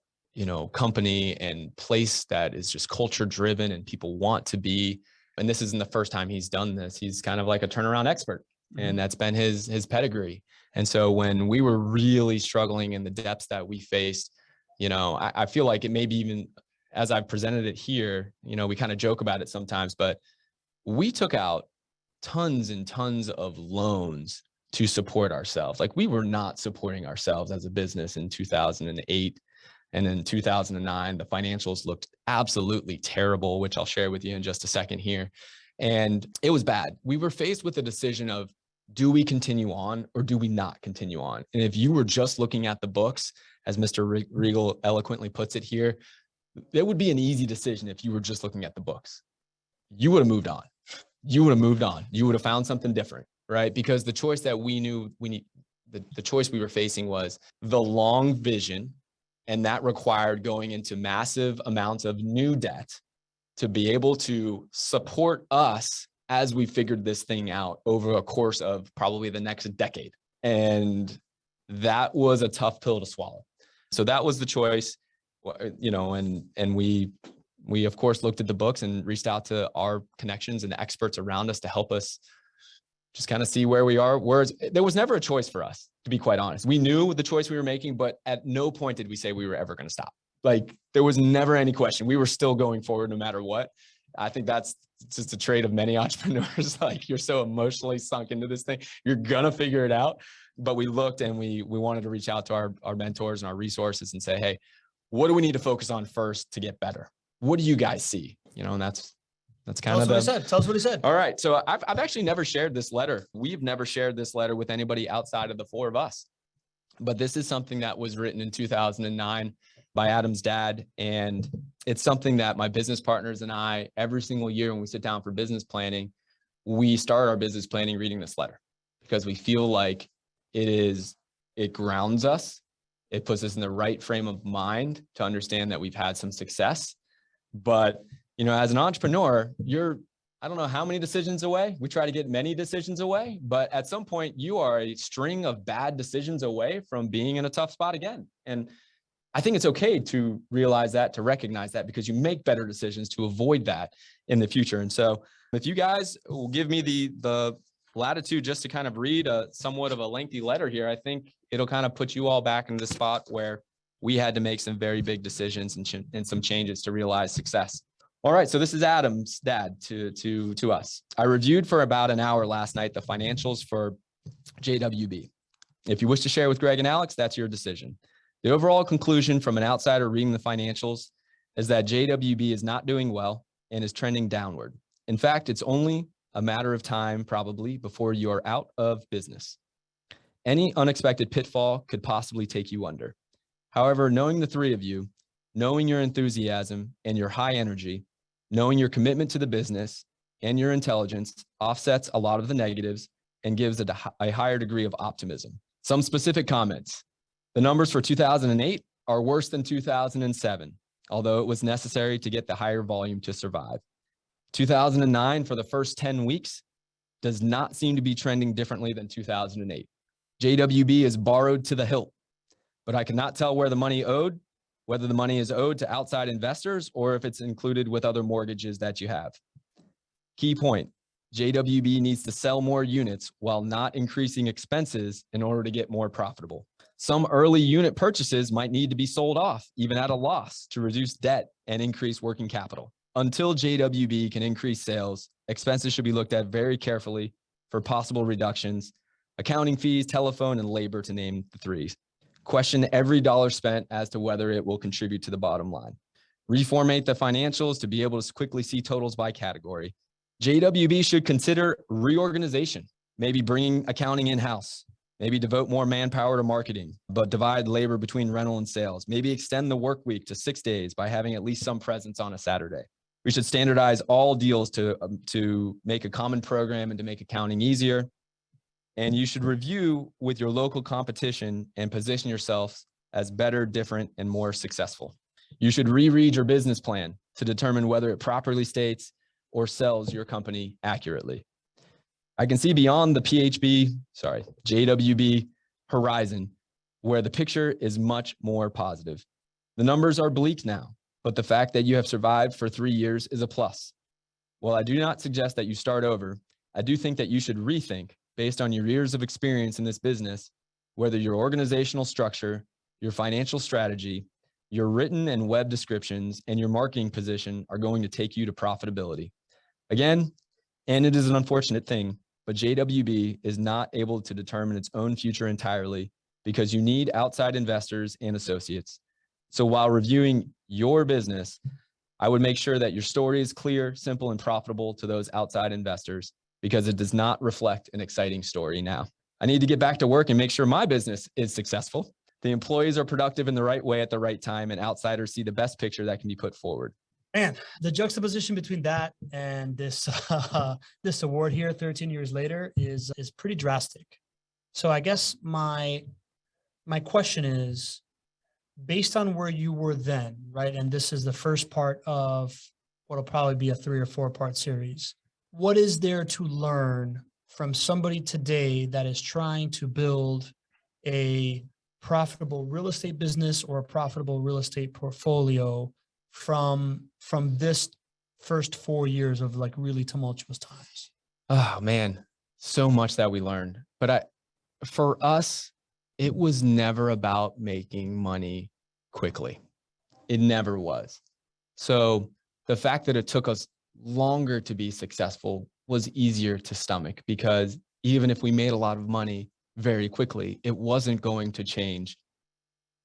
company and place that is just culture driven and people want to be. And this isn't the first time he's done this. He's kind of like a turnaround expert, and that's been his pedigree. And so when we were really struggling in the depths that we faced, I feel like it may be even as I've presented it here, we kind of joke about it sometimes, but we took out tons and tons of loans to support ourselves. We were not supporting ourselves as a business in 2008. And in 2009, the financials looked absolutely terrible, which I'll share with you in just a second here. And it was bad. We were faced with a decision of, do we continue on or do we not continue on? And if you were just looking at the books, as Mr. Regal eloquently puts it here, it would be an easy decision if you were just looking at the books. You would have moved on. You would have found something different, right? Because the choice that we knew the choice we were facing was the long vision, and that required going into massive amounts of new debt to be able to support us as we figured this thing out over a course of probably the next decade. And that was a tough pill to swallow. So that was the choice, and we of course looked at the books and reached out to our connections and the experts around us to help us just kind of see where we are. There was never a choice for us, to be quite honest. We knew the choice we were making, but at no point did we say we were ever going to stop. There was never any question. We were still going forward no matter what. I think that's just a trait of many entrepreneurs. You're so emotionally sunk into this thing, you're going to figure it out. But we looked and we wanted to reach out to our mentors and our resources and say, hey, what do we need to focus on first to get better? What do you guys see? And that's kind of what he said. Tell us what he said. All right. So I've actually never shared this letter. We've never shared this letter with anybody outside of the four of us. But this is something that was written in 2009 by Adam's dad. And it's something that my business partners and I, every single year when we sit down for business planning, we start our business planning reading this letter because we feel like it grounds us. It puts us in the right frame of mind to understand that we've had some success. But, as an entrepreneur, you're I don't know how many decisions away. We try to get many decisions away, but at some point you are a string of bad decisions away from being in a tough spot again. And I think it's okay to realize that, to recognize that, because you make better decisions to avoid that in the future. And so if you guys will give me the latitude just to kind of read a somewhat of a lengthy letter here, I think it'll kind of put you all back in the spot where we had to make some very big decisions and some changes to realize success. All right, so this is Adam's dad to us. I reviewed for about an hour last night the financials for JWB. If you wish to share with Greg and Alex, that's your decision. The overall conclusion from an outsider reading the financials is that JWB is not doing well and is trending downward. In fact, it's only a matter of time probably before you are out of business. Any unexpected pitfall could possibly take you under. However, knowing the three of you, knowing your enthusiasm and your high energy, knowing your commitment to the business and your intelligence offsets a lot of the negatives and gives a higher degree of optimism. Some specific comments. The numbers for 2008 are worse than 2007, although it was necessary to get the higher volume to survive. 2009 for the first 10 weeks does not seem to be trending differently than 2008. JWB is borrowed to the hilt, but I cannot tell where the money owed, whether the money is owed to outside investors or if it's included with other mortgages that you have. Key point, JWB needs to sell more units while not increasing expenses in order to get more profitable. Some early unit purchases might need to be sold off, even at a loss, to reduce debt and increase working capital. Until JWB can increase sales, expenses should be looked at very carefully for possible reductions, accounting fees, telephone, and labor to name the three. Question every dollar spent as to whether it will contribute to the bottom line. Reformate the financials to be able to quickly see totals by category. JWB should consider reorganization, maybe bringing accounting in-house, maybe devote more manpower to marketing, but divide labor between rental and sales, maybe extend the work week to 6 days by having at least some presence on a Saturday. We should standardize all deals to make a common program and to make accounting easier. And you should review with your local competition and position yourself as better, different, and more successful. You should reread your business plan to determine whether it properly states or sells your company accurately. I can see beyond the JWB horizon where the picture is much more positive. The numbers are bleak now, but the fact that you have survived for 3 years is a plus. While I do not suggest that you start over, I do think that you should rethink, based on your years of experience in this business, whether your organizational structure, your financial strategy, your written and web descriptions, and your marketing position are going to take you to profitability. Again, and it is an unfortunate thing, but JWB is not able to determine its own future entirely because you need outside investors and associates. So while reviewing your business, I would make sure that your story is clear, simple, and profitable to those outside investors, because it does not reflect an exciting story now. I need to get back to work and make sure my business is successful. The employees are productive in the right way at the right time, and outsiders see the best picture that can be put forward. Man, the juxtaposition between that and this this award here 13 years later is pretty drastic. So I guess my question is, based on where you were then, right? And this is the first part of what'll probably be a 3 or 4 part series. What is there to learn from somebody today that is trying to build a profitable real estate business or a profitable real estate portfolio from this first 4 years of like really tumultuous times? Oh man, so much that we learned. But for us, it was never about making money quickly. It never was. So the fact that it took us longer to be successful was easier to stomach, because even if we made a lot of money very quickly, it wasn't going to change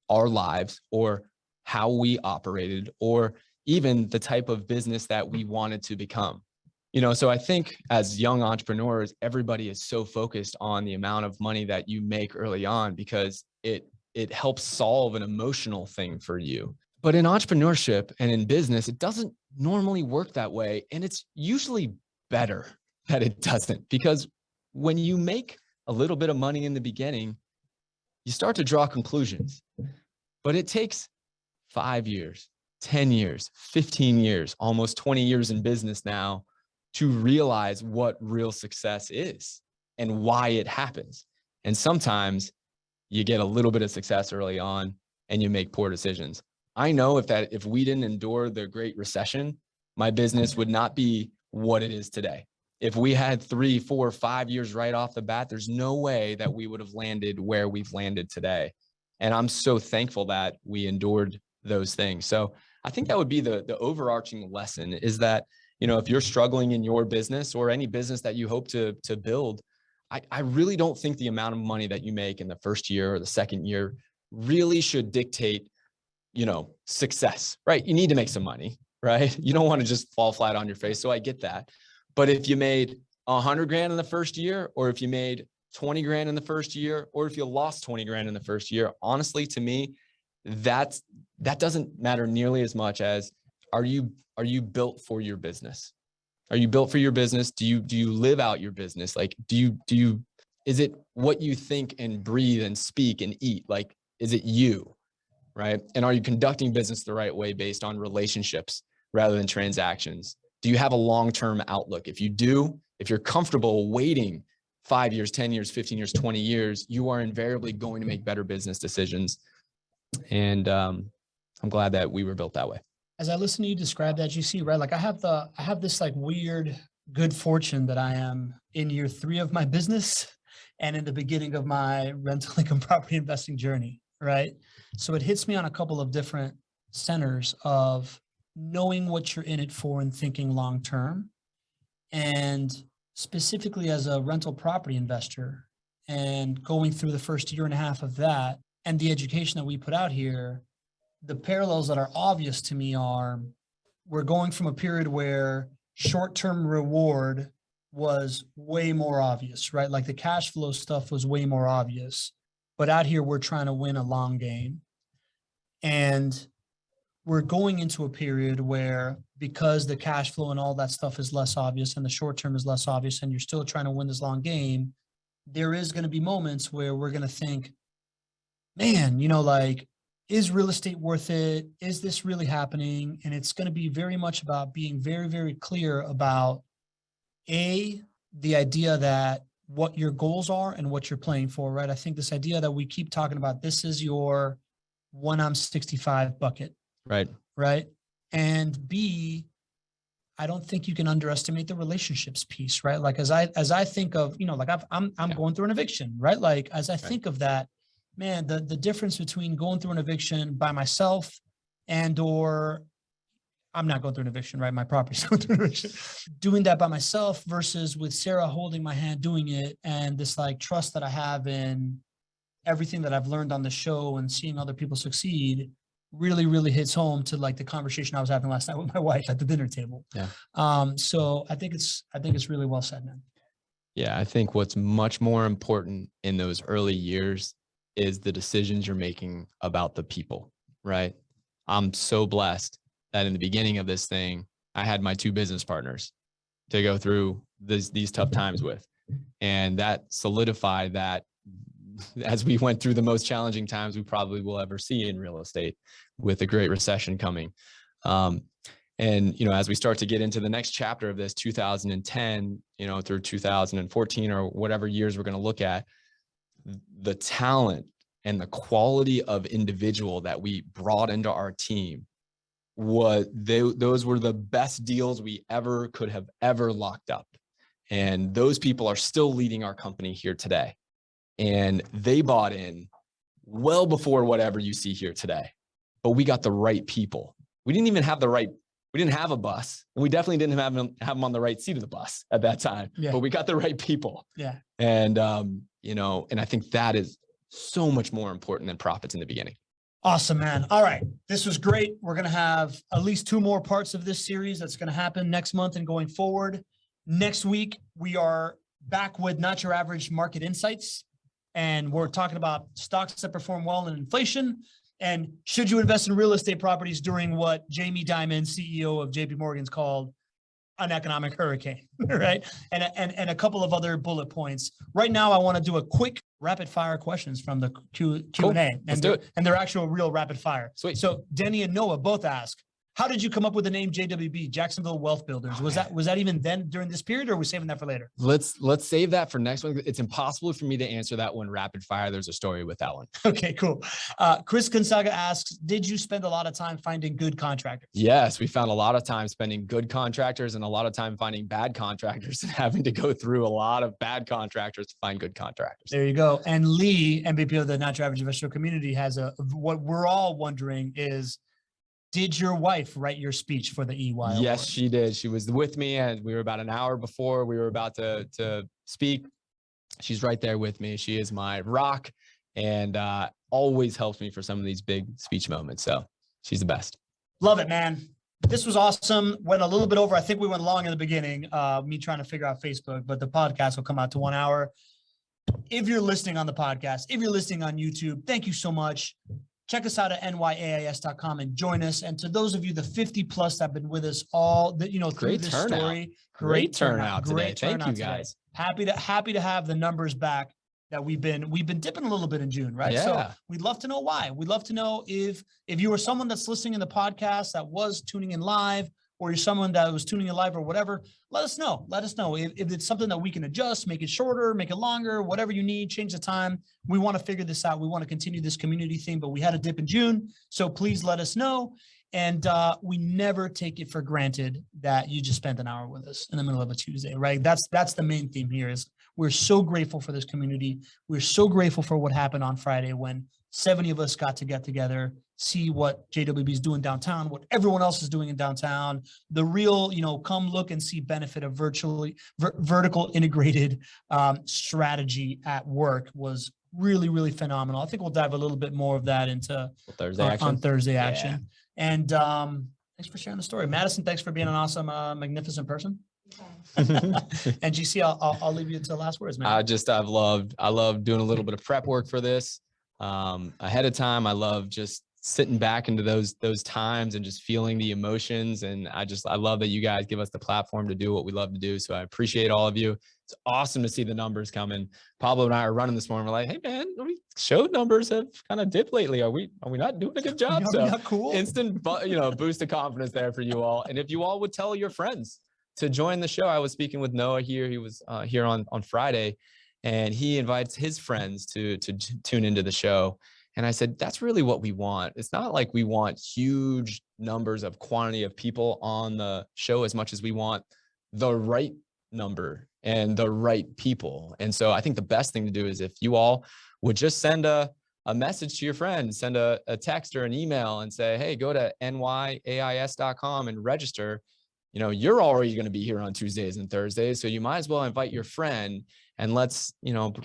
our lives or how we operated or even the type of business that we wanted to become. So I think as young entrepreneurs, everybody is so focused on the amount of money that you make early on because it helps solve an emotional thing for you. But in entrepreneurship and in business, it doesn't normally work that way. And it's usually better that it doesn't, because when you make a little bit of money in the beginning, you start to draw conclusions. But it takes 5 years, 10 years, 15 years, almost 20 years in business now to realize what real success is and why it happens. And sometimes you get a little bit of success early on and you make poor decisions. I know if we didn't endure the Great Recession, my business would not be what it is today. If we had 3, 4, 5 years right off the bat, there's no way that we would have landed where we've landed today. And I'm so thankful that we endured those things. So I think that would be the overarching lesson, is that, you know, if you're struggling in your business or any business that you hope to build, I really don't think the amount of money that you make in the first year or the second year really should dictate, you know, success, right? You need to make some money, right? You don't want to just fall flat on your face. So I get that. But if you made 100 grand in the first year, or if you made 20 grand in the first year, or if you lost 20 grand in the first year, honestly, to me, that doesn't matter nearly as much as, are you built for your business? Are you built for your business? Do you live out your business? Like, is it what you think and breathe and speak and eat? Like, is it you, right? And are you conducting business the right way based on relationships rather than transactions? Do you have a long-term outlook? If you do, if you're comfortable waiting 5 years, 10 years, 15 years, 20 years, you are invariably going to make better business decisions. And I'm glad that we were built that way. As I listen to you describe that, GC, right? Like I have this like weird good fortune that I am in year 3 of my business and in the beginning of my rental income property investing journey, right? So it hits me on a couple of different centers of knowing what you're in it for and thinking long-term. And specifically as a rental property investor and going through the first year and a half of that and the education that we put out here, the parallels that are obvious to me are we're going from a period where short-term reward was way more obvious, right? Like the cash flow stuff was way more obvious, but out here we're trying to win a long game. And we're going into a period where, because the cash flow and all that stuff is less obvious and the short-term is less obvious and you're still trying to win this long game, there is going to be moments where we're going to think, man, you know, like, is real estate worth it? Is this really happening? And it's going to be very much about being very, very clear about the idea that what your goals are and what you're playing for, right? I think this idea that we keep talking about, this is your when I'm 65 bucket. Right. Right. And B, I don't think you can underestimate the relationships piece, right? Like as I think of, you know, like I'm going through an eviction, right? Like as I think of that, man, the difference between going through an eviction by myself and or I'm not going through an eviction, right? My property's going through an eviction. Doing that by myself versus with Sarah holding my hand doing it, and this like trust that I have in everything that I've learned on the show and seeing other people succeed really, really hits home to like the conversation I was having last night with my wife at the dinner table. Yeah. So I think it's really well said, man. Yeah. I think what's much more important in those early years is the decisions you're making about the people, right? I'm so blessed that in the beginning of this thing, I had my 2 business partners to go through these tough times with. And that solidified that as we went through the most challenging times we probably will ever see in real estate, with a Great Recession coming. And, you know, as we start to get into the next chapter of this 2010, you know, through 2014 or whatever years we're going to look at, the talent and the quality of individual that we brought into our team those were the best deals we could have ever locked up. And those people are still leading our company here today. And they bought in well before whatever you see here today, but we got the right people. We didn't have a bus. And we definitely didn't have them on the right seat of the bus at that time, but we got the right people. Yeah. And, you know, and I think that is so much more important than profits in the beginning. Awesome, man. All right. This was great. We're going to have at least 2 more parts of this series that's going to happen next month and going forward. Next week, we are back with Not Your Average Market Insights. And we're talking about stocks that perform well in inflation. And should you invest in real estate properties during what Jamie Dimon, CEO of JP Morgan's, called an economic hurricane, right? And a couple of other bullet points. Right now, I want to do a quick rapid fire questions from the Q&A. Cool. Let's do it. And they're actual real rapid fire. Sweet. So Denny and Noah both ask, How did you come up with the name JWB, Jacksonville Wealth Builders? Was that even then during this period, or are we saving that for later? Let's save that for next one. It's impossible for me to answer that one rapid fire. There's a story with that one. Okay, cool. Chris Gonzaga asks, did you spend a lot of time finding good contractors? Yes, we found a lot of time spending good contractors and a lot of time finding bad contractors and having to go through a lot of bad contractors to find good contractors. There you go. And Lee, MVP of the Not Your Average Investor community, has what we're all wondering is, did your wife write your speech for the EY? Yes, Award? she did. She was with me, and we were about an hour before we were about to speak. She's right there with me. She is my rock, and always helps me for some of these big speech moments. So she's the best. Love it, man. This was awesome. Went a little bit over. I think we went long in the beginning, me trying to figure out Facebook, but the podcast will come out to 1 hour. If you're listening on the podcast, if you're listening on YouTube, thank you so much. Check us out at nyais.com and join us. And to those of you, the 50 plus that have been with us all, through this story, great turnout today. Thank you guys. Happy to have the numbers back that we've been dipping a little bit in June, right? Yeah. So we'd love to know why. We'd love to know if you were someone that's listening in the podcast that was tuning in live, or you're someone that was tuning in live or whatever. Let us know. Let us know if it's something that we can adjust, make it shorter, make it longer, whatever you need, change the time. We want to figure this out. We want to continue this community thing, but we had a dip in June. So please let us know. And we never take it for granted that you just spent an hour with us in the middle of a Tuesday, right? That's the main theme here is we're so grateful for this community. We're so grateful for what happened on Friday when 70 of us got to get together, see what JWB is doing downtown, what everyone else is doing in downtown, the real, come look and see benefit of vertical integrated strategy at work was really, really phenomenal. I think we'll dive a little bit more of that into on Thursday action. Yeah. And thanks for sharing the story. Madison, thanks for being an awesome, magnificent person. And GC, I'll leave you to the last words, man. I love doing a little bit of prep work for this ahead of time. I love just sitting back into those times and just feeling the emotions. And I love that you guys give us the platform to do what we love to do. So I appreciate all of you. It's awesome to see the numbers coming. Pablo and I are running this morning. We're like, hey man, show numbers have kind of dipped lately. Are we not doing a good job? So cool. Instant, boost of confidence there for you all. And if you all would tell your friends to join the show. I was speaking with Noah here. He was here on Friday, and he invites his friends to tune into the show. And I said, that's really what we want. It's not like we want huge numbers of quantity of people on the show as much as we want the right number and the right people. And so I think the best thing to do is if you all would just send a message to your friends, send a text or an email and say, hey, go to nyais.com and register. You're already going to be here on Tuesdays and Thursdays, so you might as well invite your friend, and let's,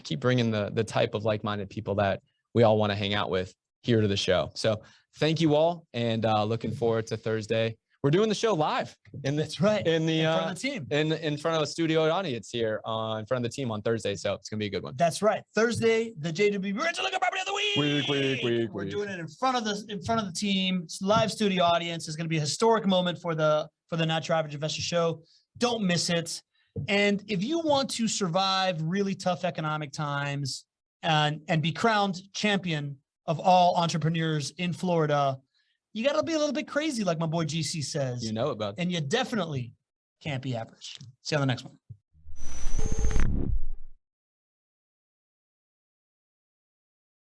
keep bringing the type of like-minded people that we all want to hang out with here to the show. So thank you all, and looking forward to Thursday. We're doing the show live in front of the team, in front of a studio audience here, in front of the team on Thursday. So it's gonna be a good one. That's right. Thursday, the JWB Rental Property of the Week. We're doing it in front of the team. It's live studio audience. It's gonna be a historic moment for the Not Your Average Investor show. Don't miss it. And if you want to survive really tough economic times and be crowned champion of all entrepreneurs in Florida, you got to be a little bit crazy, like my boy GC says. You know about that. And you definitely can't be average. See you on the next one.